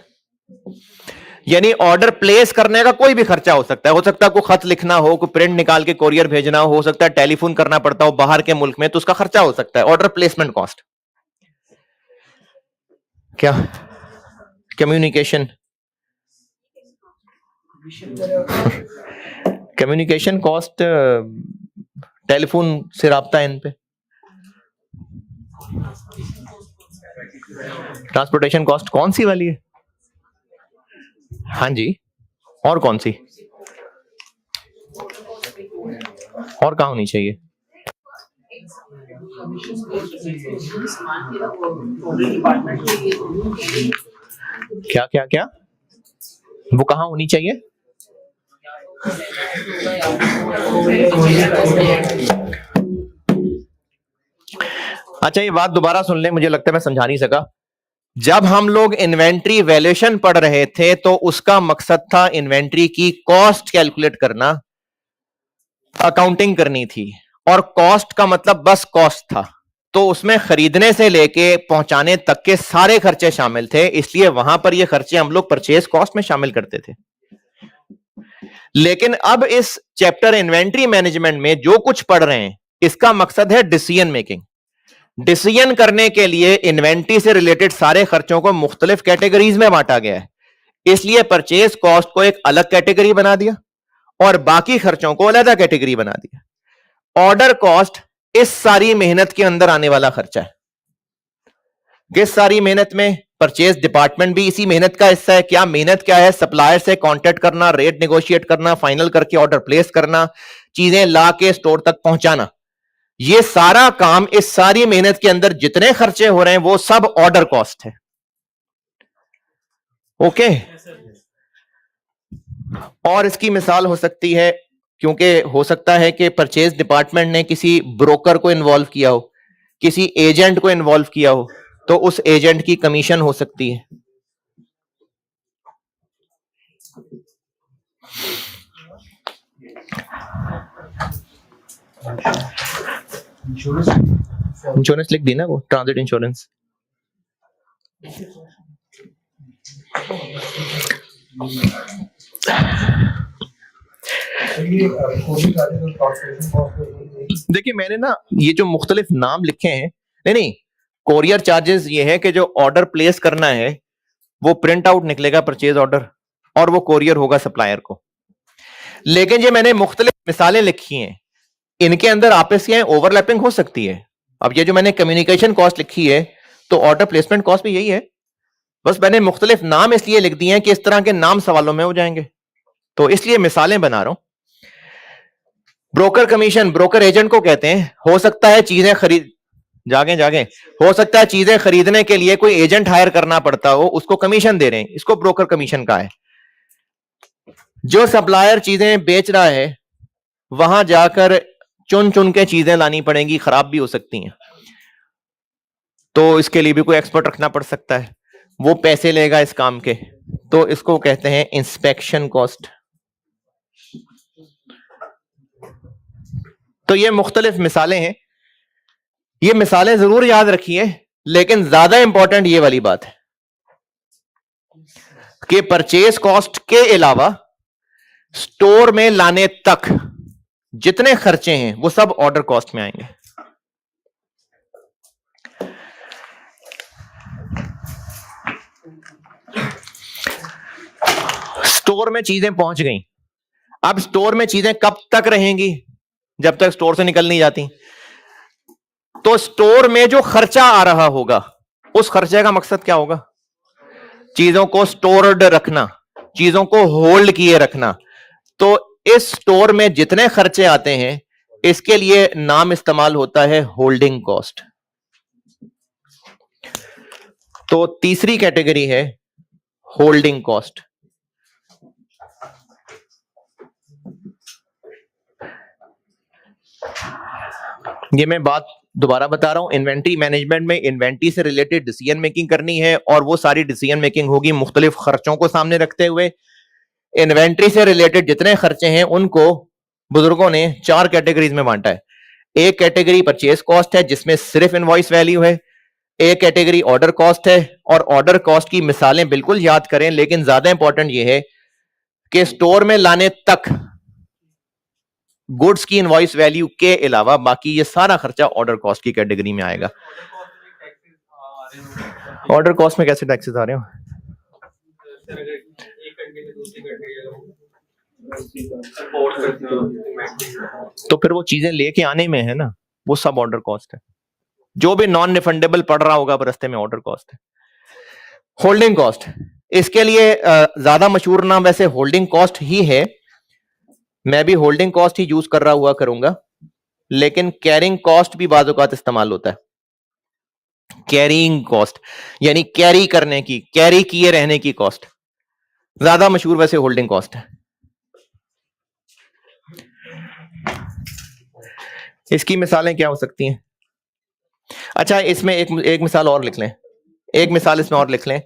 यानी ऑर्डर प्लेस करने का कोई भी खर्चा हो सकता है कोई खत लिखना हो, कोई प्रिंट निकाल के कोरियर भेजना हो सकता है टेलीफोन करना पड़ता हो बाहर के मुल्क में, तो उसका खर्चा हो सकता है ऑर्डर प्लेसमेंट कॉस्ट। क्या कम्युनिकेशन कॉस्ट, टेलीफोन से राब्ता है इन पे। ट्रांसपोर्टेशन कॉस्ट कौन सी वाली है? हाँ जी, और कौन सी, और कहाँ होनी चाहिए? क्या क्या क्या, वो कहाँ होनी चाहिए? अच्छा, ये बात दोबारा सुन ले, मुझे लगता है मैं समझा नहीं सका। जब हम लोग इन्वेंट्री वैल्यूएशन पढ़ रहे थे तो उसका मकसद था इन्वेंट्री की कॉस्ट कैलकुलेट करना, अकाउंटिंग करनी थी, और कॉस्ट का मतलब बस कॉस्ट था। तो उसमें खरीदने से लेके पहुंचाने तक के सारे खर्चे शामिल थे, इसलिए वहां पर ये खर्चे हम लोग परचेज कॉस्ट में शामिल करते थे। लेकिन अब इस चैप्टर इन्वेंट्री मैनेजमेंट में जो कुछ पढ़ रहे हैं, इसका मकसद है डिसीजन मेकिंग। डिसीजन करने के लिए इन्वेंट्री से रिलेटेड सारे खर्चों को मुख्तलिफ कैटेगरीज में बांटा गया है, इसलिए परचेज कॉस्ट को एक अलग कैटेगरी बना दिया और बाकी खर्चों को अलग कैटेगरी बना दिया। ऑर्डर कॉस्ट इस सारी मेहनत के अंदर आने वाला खर्चा है। किस सारी मेहनत में? परचेज डिपार्टमेंट भी इसी मेहनत का हिस्सा है। क्या मेहनत क्या है? सप्लायर से कांटेक्ट करना, रेट नेगोशिएट करना, फाइनल करके ऑर्डर प्लेस करना, चीजें ला के स्टोर तक पहुंचाना। ये सारा काम, इस सारी मेहनत के अंदर जितने खर्चे हो रहे हैं वो सब ऑर्डर कॉस्ट है। ओके, और इसकी मिसाल हो सकती है, क्योंकि हो सकता है कि परचेज डिपार्टमेंट ने किसी ब्रोकर को इन्वॉल्व किया हो, किसी एजेंट को इन्वॉल्व किया हो, तो उस एजेंट की कमीशन हो सकती है। इंश्योरेंस लिख दी ना, वो ट्रांजिट इंश्योरेंस। देखिए मैंने ना ये जो मुख्तलिफ नाम लिखे हैं, नहीं, कोरियर चार्जेस ये है कि जो ऑर्डर प्लेस करना है वो प्रिंट आउट निकलेगा परचेज ऑर्डर, और वो कोरियर होगा सप्लायर को। लेकिन ये मैंने मुख्तलिफ मिसालें लिखी हैं, इनके अंदर आपस में ओवरलैपिंग हो सकती है। अब ये जो मैंने कम्युनिकेशन कॉस्ट लिखी है, तो ऑर्डर प्लेसमेंट कॉस्ट भी यही है, बस मैंने मुख्तलिफ नाम इसलिए लिख दिए हैं कि इस तरह के नाम सवालों में हो जाएंगे, तो इसलिए मिसालें बना रहा हूं। ब्रोकर कमीशन ब्रोकर एजेंट को कहते हैं। हो सकता है चीजें जागे हो सकता है चीजें खरीदने के लिए कोई एजेंट हायर करना पड़ता हो, उसको कमीशन दे रहे हैं, इसको ब्रोकर कमीशन का है। जो सप्लायर चीजें बेच रहा है वहां जाकर चुन चुन के चीजें लानी पड़ेंगी, खराब भी हो सकती हैं, तो इसके लिए भी कोई एक्सपर्ट रखना पड़ सकता है, वो पैसे लेगा इस काम के, तो इसको कहते हैं इंस्पेक्शन कॉस्ट। तो ये मुख्तलिफ मिसालें हैं, ये मिसालें जरूर याद रखिए, लेकिन ज्यादा इंपॉर्टेंट ये वाली बात है कि परचेज कॉस्ट के अलावा स्टोर में लाने तक जितने खर्चे हैं वो सब ऑर्डर कॉस्ट में आएंगे। स्टोर में चीजें पहुंच गई, अब स्टोर में चीजें कब तक रहेंगी? जब तक स्टोर से निकल नहीं जाती। तो स्टोर में जो खर्चा आ रहा होगा, उस खर्चे का मकसद क्या होगा? चीजों को स्टोर्ड रखना, चीजों को होल्ड किए रखना। तो इस स्टोर में जितने खर्चे आते हैं, इसके लिए नाम इस्तेमाल होता है होल्डिंग कॉस्ट। तो तीसरी कैटेगरी है होल्डिंग कॉस्ट। ये मैं बात दोबारा बता रहा हूं, इन्वेंट्री मैनेजमेंट में इन्वेंट्री से रिलेटेड डिसीजन मेकिंग करनी है, और वो सारी डिसीजन मेकिंग होगी मुख्तलिफ खर्चों को सामने रखते हुए। इन्वेंट्री से रिलेटेड जितने खर्चे हैं उनको बुजुर्गों ने 4 कैटेगरीज में बांटा है। एक कैटेगरी परचेज कॉस्ट है जिसमें सिर्फ इनवॉइस वैल्यू है, एक कैटेगरी ऑर्डर कॉस्ट है, और ऑर्डर कॉस्ट की मिसालें बिल्कुल याद करें, लेकिन ज्यादा इंपॉर्टेंट यह है कि स्टोर में लाने तक गुड्स की इनवॉइस वैल्यू के अलावा बाकी ये सारा खर्चा ऑर्डर कॉस्ट की कैटेगरी में आएगा। ऑर्डर कॉस्ट में कैसे टैक्सेस आ रहे हो? तो फिर वो चीजें लेके आने में है ना, वो सब ऑर्डर कॉस्ट है। जो भी नॉन रिफंडेबल पड़ रहा होगा रास्ते में, ऑर्डर कॉस्ट है। होल्डिंग कॉस्ट, इसके लिए ज्यादा मशहूर नाम वैसे होल्डिंग कॉस्ट ही है, मैं भी होल्डिंग कॉस्ट ही यूज कर रहा हुआ करूंगा, लेकिन कैरिंग कॉस्ट भी बाज़ औक़ात इस्तेमाल होता है। कैरिंग कॉस्ट यानी कैरी करने की, कैरी किए रहने की कॉस्ट, ज्यादा मशहूर वैसे होल्डिंग कॉस्ट है। इसकी मिसालें क्या हो सकती हैं? अच्छा, इसमें एक मिसाल और लिख लें, एक मिसाल इसमें और लिख लें।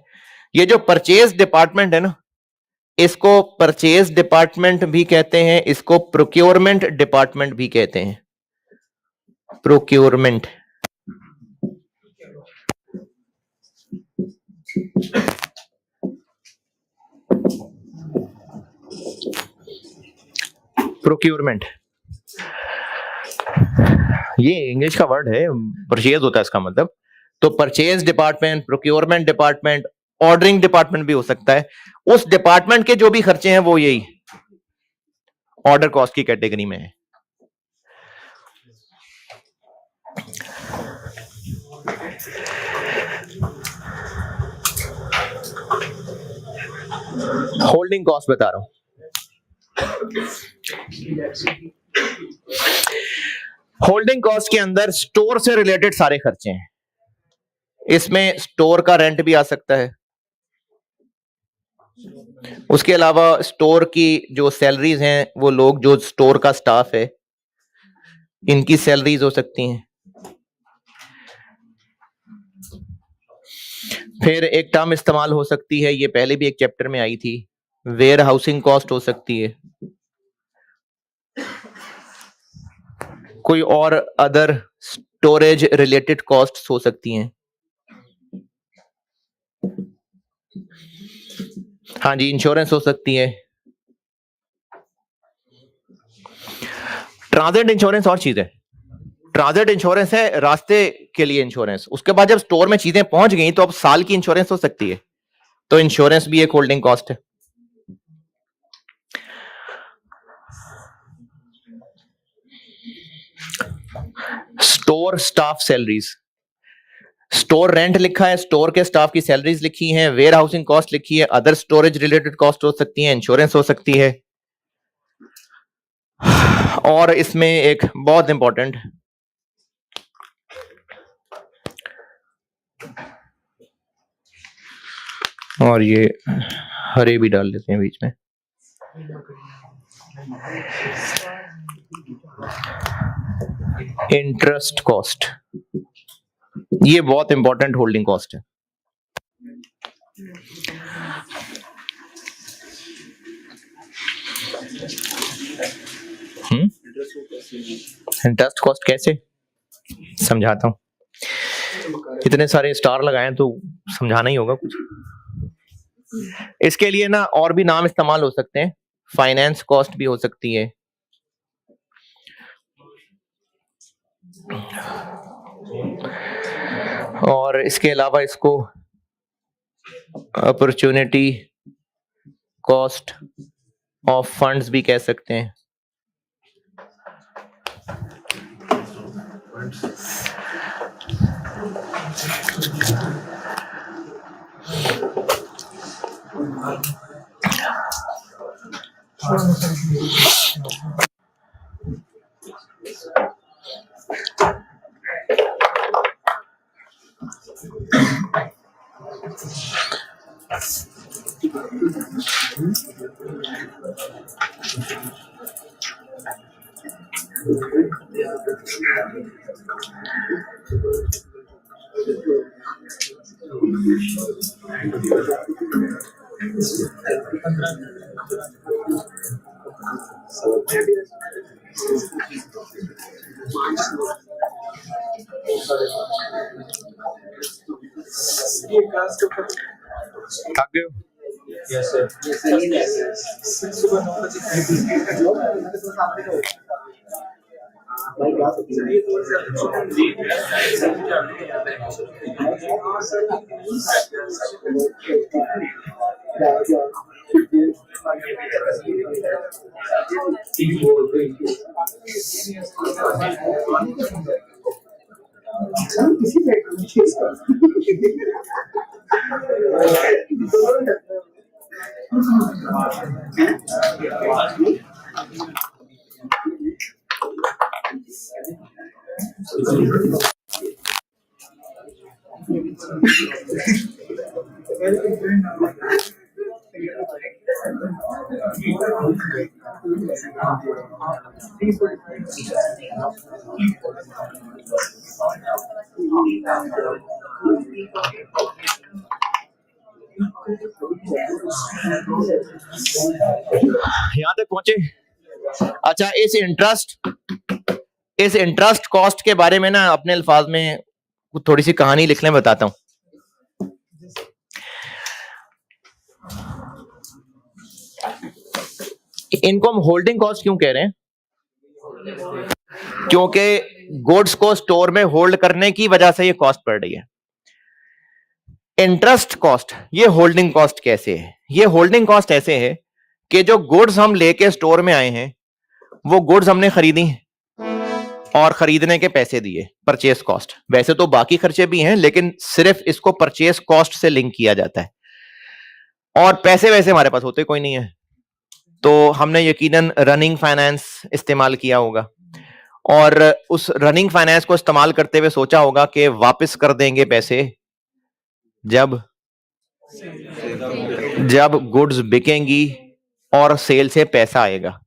ये जो परचेज डिपार्टमेंट है ना, इसको परचेज डिपार्टमेंट भी कहते हैं, इसको प्रोक्योरमेंट डिपार्टमेंट भी कहते हैं। प्रोक्योरमेंट, प्रोक्योरमेंट ये इंग्लिश का वर्ड है, परचेज होता है इसका मतलब। तो purchase department, procurement department, ordering department भी हो सकता है। उस डिपार्टमेंट के जो भी खर्चे हैं वो यही ऑर्डर कॉस्ट की कैटेगरी में है। होल्डिंग कॉस्ट बता रहा हूं। होल्डिंग कॉस्ट के अंदर स्टोर से रिलेटेड सारे खर्चे हैं। इसमें स्टोर का रेंट भी आ सकता है, उसके अलावा स्टोर की जो सैलरीज हैं, वो लोग जो स्टोर का स्टाफ है, इनकी सैलरीज हो सकती हैं। फिर एक टर्म इस्तेमाल हो सकती है, ये पहले भी एक चैप्टर में आई थी, वेयर हाउसिंग कॉस्ट हो सकती है, कोई और अदर स्टोरेज रिलेटेड कॉस्ट्स हो सकती हैं। हाँ जी, इंश्योरेंस हो सकती है। ट्रांजिट इंश्योरेंस और चीज है। ट्रांजिट इंश्योरेंस है रास्ते के लिए इंश्योरेंस, उसके बाद जब स्टोर में चीजें पहुंच गई तो अब साल की इंश्योरेंस हो सकती है, तो इंश्योरेंस भी एक होल्डिंग कॉस्ट है। Store staff salaries, store rent लिखा है, स्टोर के स्टाफ की सैलरीज लिखी हैं, वेयर हाउसिंग कॉस्ट लिखी है, अदर स्टोरेज रिलेटेड कॉस्ट हो सकती है, इंश्योरेंस हो सकती है। और इसमें एक बहुत इंपॉर्टेंट और ये हरे भी डाल लेते हैं बीच में, इंटरेस्ट कॉस्ट, ये बहुत इंपॉर्टेंट होल्डिंग कॉस्ट है। इंटरेस्ट कॉस्ट कैसे, समझाता हूं। इतने सारे स्टार लगाए तो समझाना ही होगा कुछ। इसके लिए ना और भी नाम इस्तेमाल हो सकते हैं, फाइनेंस कॉस्ट भी हो सकती है, और इसके अलावा इसको अपॉर्चुनिटी कॉस्ट ऑफ फंड्स भी कह सकते हैं। थक गए हो? यहां तक पहुंचे? अच्छा, इस इंटरेस्ट कॉस्ट के बारे में ना अपने अल्फाज में थोड़ी सी कहानी लिखने बताता हूं। इनको हम होल्डिंग कॉस्ट क्यों कह रहे हैं? क्योंकि गुड्स को स्टोर में होल्ड करने की वजह से ये कॉस्ट पड़ रही है। इंटरेस्ट कॉस्ट, ये होल्डिंग कॉस्ट कैसे है? ये होल्डिंग कॉस्ट ऐसे है कि जो गुड्स हम लेके स्टोर में आए हैं, वो गुड्स हमने खरीदी और खरीदने के पैसे दिए, परचेस कॉस्ट। वैसे तो बाकी खर्चे भी हैं, लेकिन सिर्फ इसको परचेस कॉस्ट से लिंक किया जाता है। और पैसे वैसे हमारे पास होते कोई नहीं है, तो हमने यकीनन रनिंग फाइनेंस इस्तेमाल किया होगा। और उस रनिंग फाइनेंस को इस्तेमाल करते हुए सोचा होगा कि वापस कर देंगे पैसे जब गुड्स बिकेंगी और सेल से पैसा आएगा।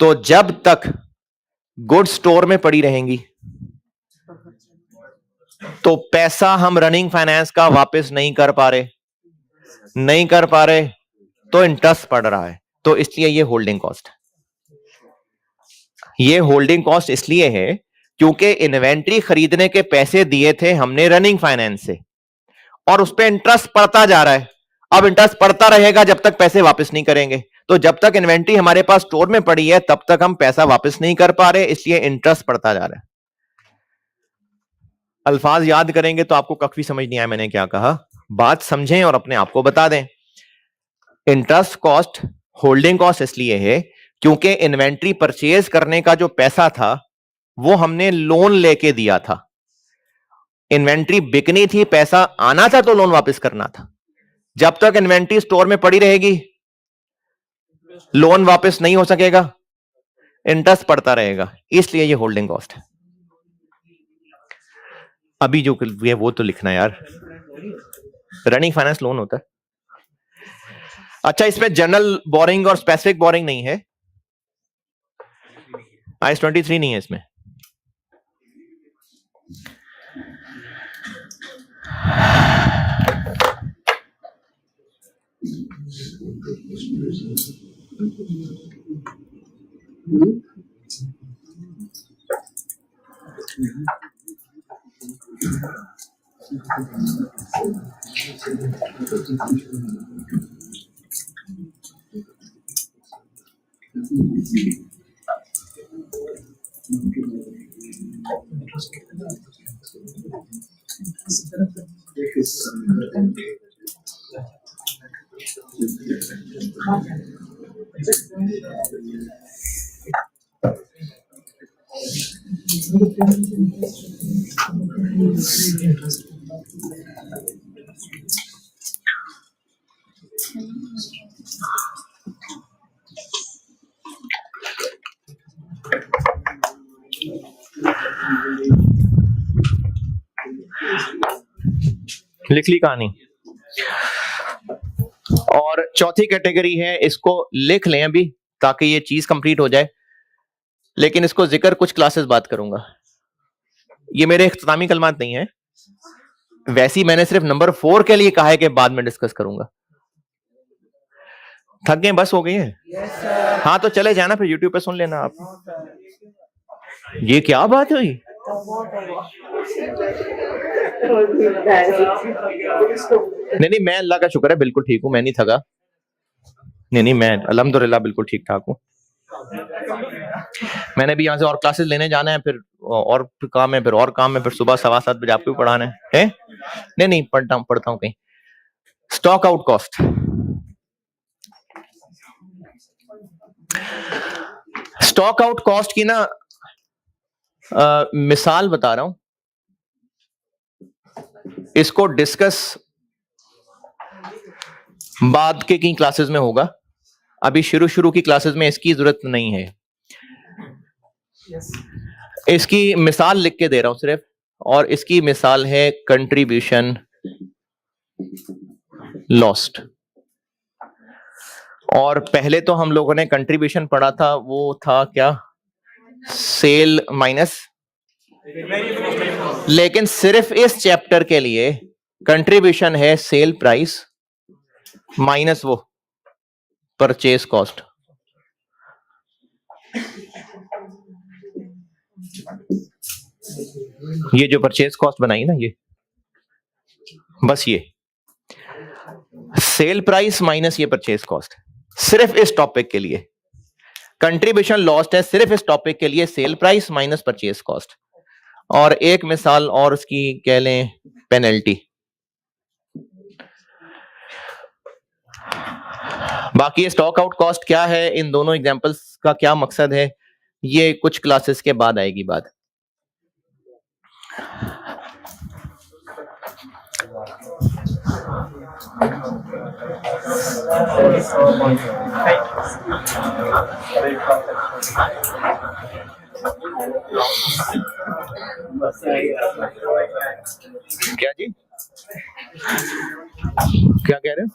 तो जब तक गुड्स स्टोर में पड़ी रहेंगी तो पैसा हम रनिंग फाइनेंस का वापस नहीं कर पा रहे तो इंटरेस्ट पड़ रहा है। तो इसलिए ये होल्डिंग कॉस्ट इसलिए है क्योंकि इन्वेंट्री खरीदने के पैसे दिए थे हमने रनिंग फाइनेंस से और उस पर इंटरेस्ट पड़ता जा रहा है। अब इंटरेस्ट पड़ता रहेगा जब तक पैसे वापस नहीं करेंगे। तो जब तक इन्वेंट्री हमारे पास स्टोर में पड़ी है तब तक हम पैसा वापस नहीं कर पा रहे, इसलिए इंटरेस्ट पड़ता जा रहा है। अल्फाज याद करेंगे तो आपको कभी समझ नहीं आया मैंने क्या कहा। बात समझें और अपने आप को बता दें। इंटरेस्ट कॉस्ट होल्डिंग कॉस्ट इसलिए है क्योंकि इन्वेंट्री परचेज करने का जो पैसा था वो हमने लोन लेके दिया था। इन्वेंट्री बिकनी थी, पैसा आना था तो लोन वापस करना था। जब तक इन्वेंट्री स्टोर में पड़ी रहेगी लोन वापस नहीं हो सकेगा, इंटरेस्ट पड़ता रहेगा, इसलिए ये होल्डिंग कॉस्ट है। अभी जो है वो तो लिखना यार, रनिंग फाइनेंस लोन होता है। अच्छा, इसमें जनरल बोरिंग और स्पेसिफिक बोरिंग नहीं है, IS 23 नहीं है इसमें। लिख ली कहानी। और चौथी कैटेगरी है, इसको लिख लें अभी ताकि ये चीज कंप्लीट हो जाए, लेकिन इसको जिक्र कुछ क्लासेस बात करूंगा। ये मेरे इख्तितामी कलमात नहीं है, वैसी मैंने सिर्फ नंबर 4 के लिए कहा है कि बाद में डिस्कस करूंगा। थक गए, बस हो गई है? हाँ तो चले जाना, फिर यूट्यूब पे सुन लेना आप। ये क्या बात हुई? नहीं, मैं अल्लाह का शुक्र है बिल्कुल ठीक हूं, मैं नहीं थका। नहीं, मैं अल्हम्दुलिल्लाह बिल्कुल ठीक ठाक हूं। मैंने भी यहाँ से और क्लासेस लेने जाना है, फिर और काम है, फिर और काम है, फिर सुबह 7:15 बजे आपको भी पढ़ाना है? नहीं पढ़ता हूँ कहीं। Stock out cost, stock out cost की ना मिसाल बता रहा हूं, इसको डिस्कस बाद के कई क्लासेस में होगा, अभी शुरू की क्लासेस में इसकी जरूरत नहीं है। इसकी मिसाल लिख के दे रहा हूं सिर्फ, और इसकी मिसाल है कंट्रीब्यूशन लॉस्ट। और पहले तो हम लोगों ने कंट्रीब्यूशन पढ़ा था, वो था क्या? सेल माइनस, लेकिन सिर्फ इस चैप्टर के लिए कंट्रीब्यूशन है सेल प्राइस माइनस वो परचेज कॉस्ट। ये जो परचेज कॉस्ट बनाई ना, ये बस ये सेल प्राइस माइनस ये परचेज कॉस्ट, सिर्फ इस टॉपिक के लिए। कंट्रीब्यूशन लॉस्ट है सिर्फ इस टॉपिक के लिए, sale price minus purchase cost. और एक मिसाल और उसकी कह लें पेनल्टी। बाकी स्टॉक आउट कॉस्ट क्या है, इन दोनों एग्जांपल्स का क्या मकसद है, ये कुछ क्लासेस के बाद आएगी बात। क्या जी, क्या कह रहे हो?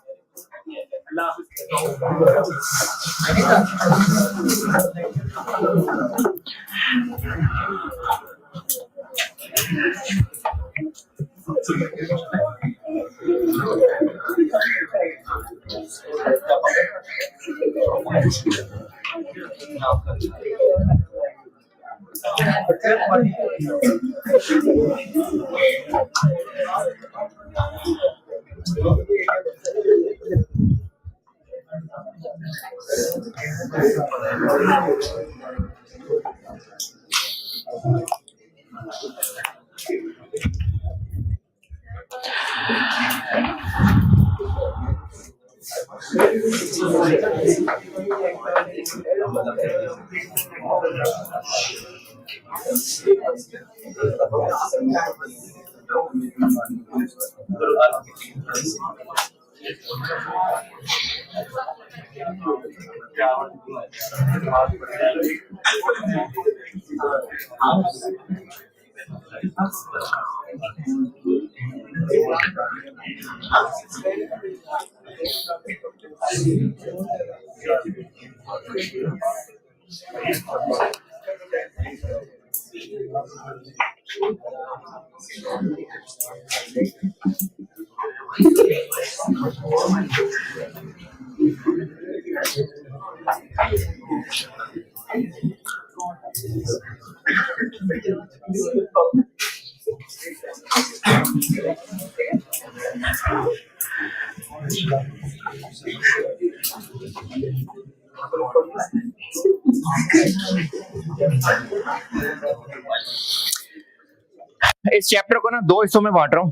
इस चैप्टर को ना दो हिस्सों में बांट रहा हूं।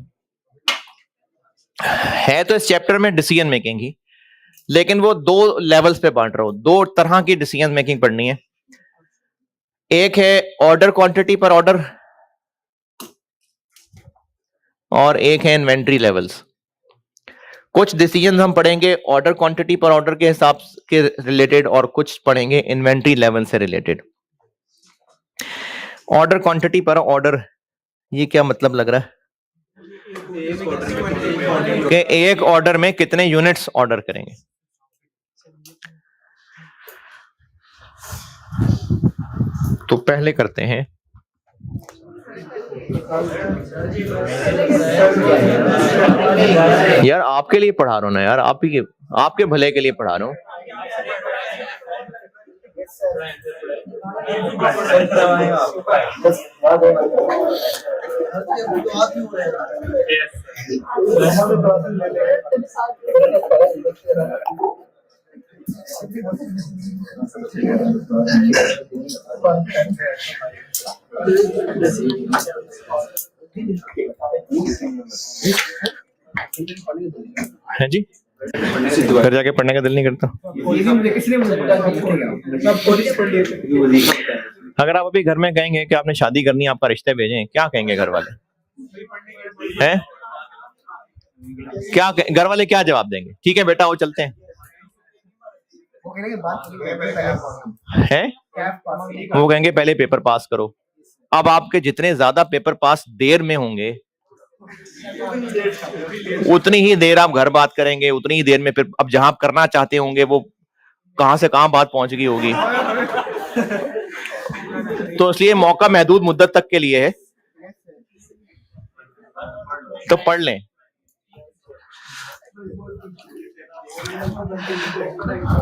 है तो इस चैप्टर में डिसीजन मेकिंग ही, लेकिन वो दो लेवल्स पे बांट रहा हूं। दो तरह की डिसीजन मेकिंग पढ़नी है। एक है ऑर्डर क्वांटिटी पर ऑर्डर और एक है इन्वेंट्री लेवल्स। कुछ डिसीजन हम पढ़ेंगे ऑर्डर क्वांटिटी पर ऑर्डर के हिसाब के रिलेटेड और कुछ पढ़ेंगे इन्वेंट्री लेवल से रिलेटेड। ऑर्डर क्वांटिटी पर ऑर्डर, ये क्या मतलब लग रहा है कि एक ऑर्डर में कितने यूनिट्स ऑर्डर करेंगे। तो पहले करते हैं यार, आपके लिए पढ़ा रहा हूं ना यार, आपके भले के लिए पढ़ा रहा हूं। है जी, घर जाके पढ़ने का दिल नहीं करता। अगर आप अभी घर में कहेंगे कि आपने शादी करनी है, आपका रिश्ते भेजें, क्या कहेंगे घर वाले? हैं क्या घर वाले क्या जवाब देंगे? ठीक है बेटा, वो चलते हैं। हैं वो कहेंगे पहले पेपर पास करो। अब आपके जितने ज्यादा पेपर पास देर में होंगे, उतनी ही देर आप घर बात करेंगे, उतनी ही देर में फिर अब जहां आप करना चाहते होंगे वो कहां से कहां बात पहुंच गई होगी। तो इसलिए मौका महदूद मुद्दत तक के लिए है, तो पढ़ लें।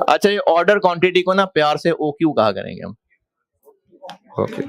अच्छा, ये ऑर्डर क्वांटिटी को ना प्यार से OQ कहा करेंगे हम। ओके।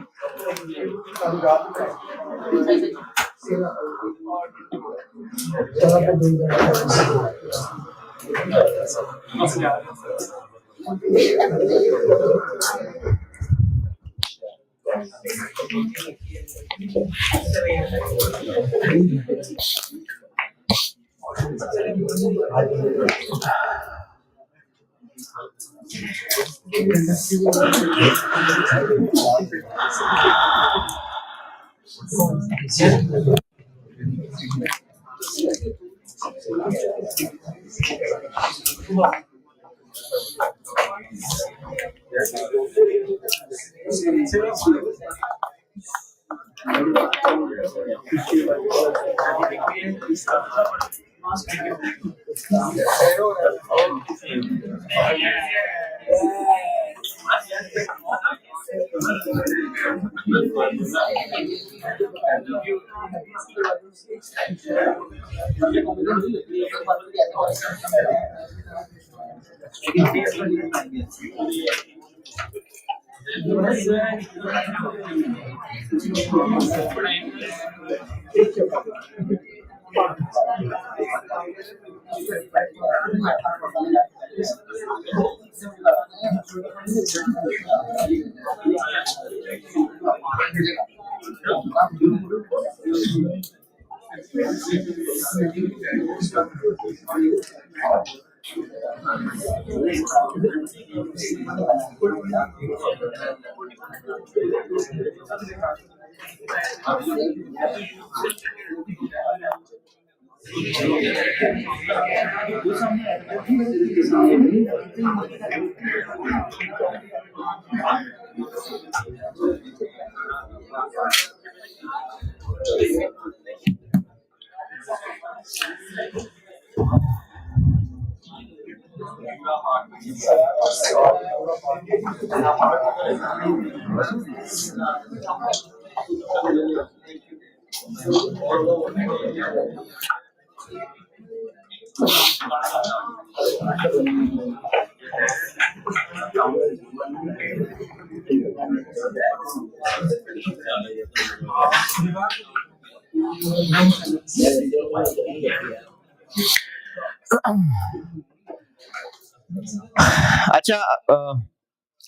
अच्छा,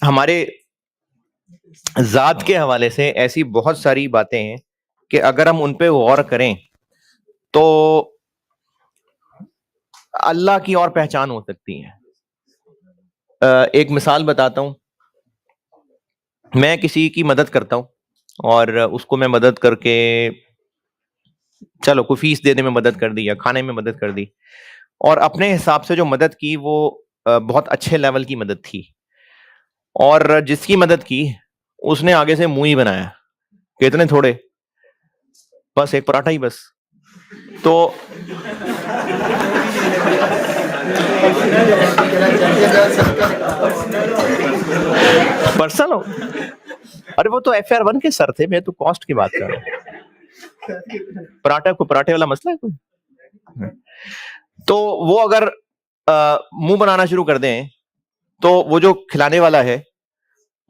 हमारे जात के हवाले से ऐसी बहुत सारी बातें हैं कि अगर हम उन पे गौर करें तो अल्लाह की और पहचान हो सकती है। एक मिसाल बताता हूं। मैं किसी की मदद करता हूं और उसको मैं मदद करके, चलो कोई फीस देने में मदद कर दी या खाने में मदद कर दी, और अपने हिसाब से जो मदद की वो बहुत अच्छे लेवल की मदद थी। और जिसकी मदद की उसने आगे से मुंह ही बनाया कि इतने थोड़े, बस एक पराठा ही बस। तो पर्सनल हो, अरे वो तो FR1 के सर थे, मैं तो कॉस्ट की बात कर रहा हूँ। पराठे वाला मसला है कोई? तो वो अगर मुंह बनाना शुरू कर दें तो वो जो खिलाने वाला है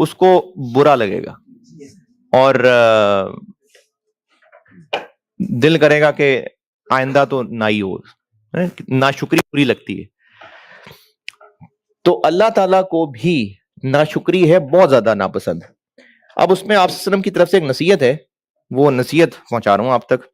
उसको बुरा लगेगा और दिल करेगा कि आइंदा तो ना ही हो। नाशुक्री बुरी लगती है। तो अल्लाह ताला को भी नाशुक्री है बहुत ज्यादा नापसंद। अब उसमें आप सल्लम की तरफ से एक नसीहत है, वो नसीहत पहुंचा रहा हूं आप तक।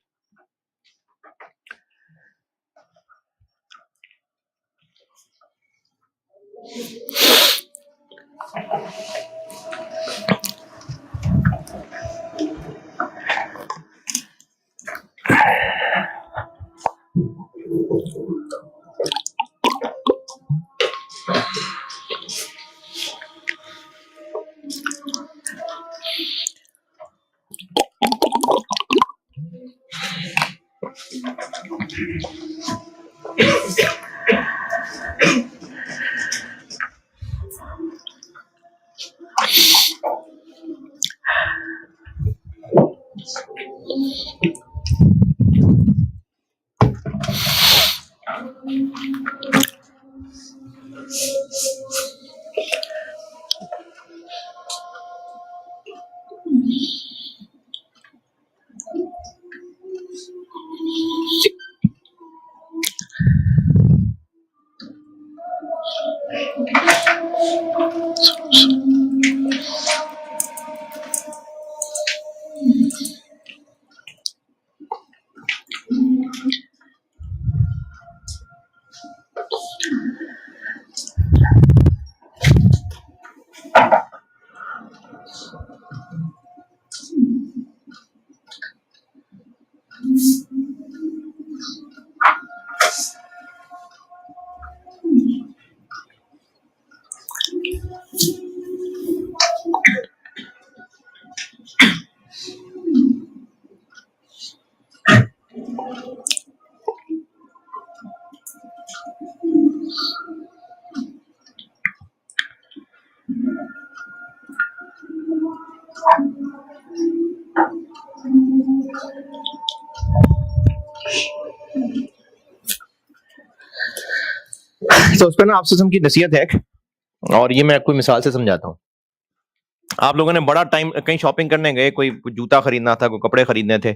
तो उस पर ना आपसे की नसीहत है, और ये मैं कोई मिसाल से समझाता हूँ। आप लोगों ने बड़ा टाइम कहीं शॉपिंग करने गए, कोई जूता खरीदना था, कोई कपड़े खरीदने थे,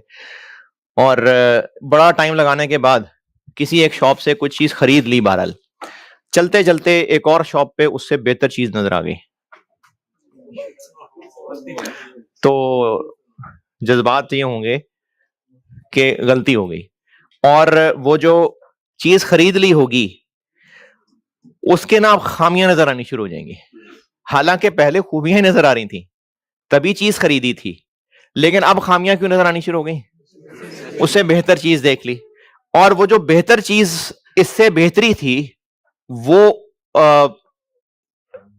और बड़ा टाइम लगाने के बाद किसी एक शॉप से कुछ चीज खरीद ली। बहरहाल चलते चलते एक और शॉप पे उससे बेहतर चीज नजर आ गई, तो जज्बात ये होंगे कि गलती हो गई, और वो जो चीज खरीद ली होगी उसके ना खामियां नजर आनी शुरू हो जाएंगी। हालांकि पहले खूबियां नजर आ रही थी, तभी चीज खरीदी थी, लेकिन अब खामियां क्यों नजर आनी शुरू हो गई? उससे बेहतर चीज देख ली, और वो जो बेहतर चीज इससे बेहतरी थी वो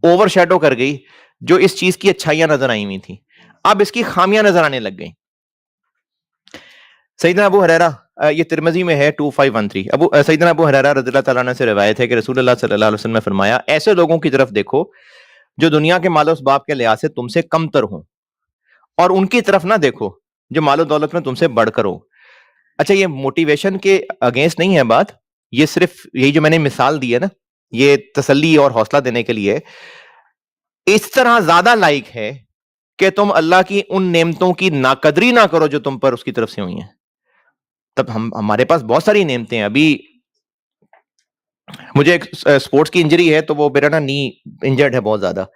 ओवरशैडो कर गई जो इस चीज की अच्छाइयां नजर आई हुई थी। अब इसकी खामियां नजर आने लग गई। सैयदना अबू हुरैरा, ये तिरमिज़ी में है 2513, सैयदना अबू हुरैरा रज़ियल्लाहु तआला अन्हु से रिवायत है कि रसूलुल्लाह सल्लल्लाहु अलैहि वसल्लम ने फरमाया, ऐसे लोगों की तरफ देखो जो दुनिया के मालो बाप के लिहाज से तुमसे कमतर हो, और उनकी तरफ ना देखो जो मालो दौलत में तुमसे बढ़कर हो। अच्छा, ये मोटिवेशन के अगेंस्ट नहीं है बात, ये सिर्फ यही जो मैंने मिसाल दी है ना, ये तसल्ली और हौसला देने के लिए। इस तरह ज्यादा लायक है कि तुम अल्लाह की उन नेमतों की नाकदरी ना करो जो तुम पर उसकी तरफ से हुई हैं। तब हमारे पास बहुत सारी नेमतें हैं। अभी मुझे एक स्पोर्ट्स की इंजरी है, तो वो मेरा ना नी इंजर्ड है बहुत ज्यादा,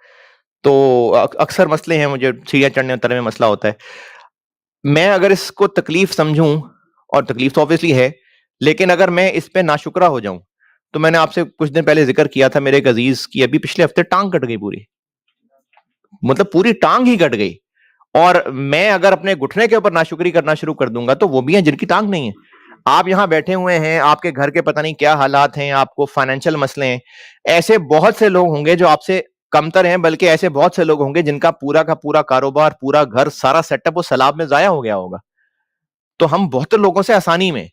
तो अक्सर मसले हैं, मुझे सीढ़ियां चढ़ने उतरने में मसला होता है। मैं अगर इसको तकलीफ समझूं, और तकलीफ तो ऑब्वियसली है, लेकिन अगर मैं इस पे नाशुक्रा हो जाऊं, तो मैंने आपसे कुछ दिन पहले जिक्र किया था मेरे एक अजीज की अभी पिछले हफ्ते टांग कट गई पूरी, मतलब पूरी टांग ही कट गई। और मैं अगर अपने घुटने के ऊपर नाशुक्री करना शुरू कर दूंगा, तो वो भी हैं जिनकी टांग नहीं है। आप यहां बैठे हुए हैं, आपके घर के पता नहीं क्या हालात हैं, आपको फाइनेंशियल मसले हैं, ऐसे बहुत से लोग होंगे जो आपसे कमतर हैं, बल्कि ऐसे बहुत से लोग होंगे जिनका पूरा का पूरा कारोबार, पूरा घर, सारा सेटअप वो सैलाब में जाया हो गया होगा। तो हम बहुत लोगों से आसानी में,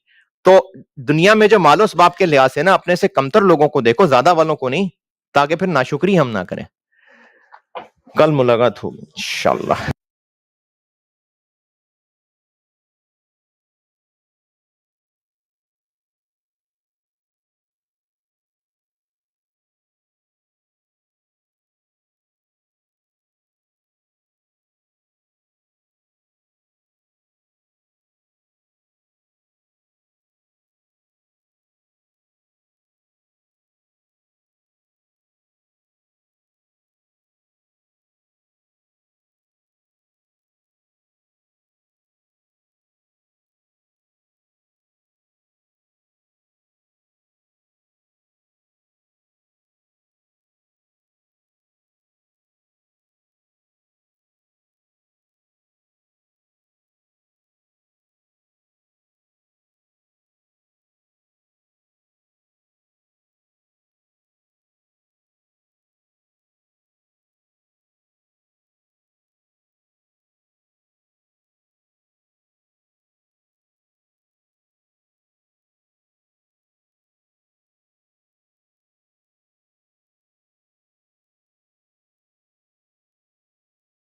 तो दुनिया में जो मालो असबाब के लिहाज से ना अपने से कमतर लोगों को देखो, ज्यादा वालों को नहीं, ताकि फिर नाशुक्री हम ना करें। कल मुलाकात होगी इंशाअल्लाह।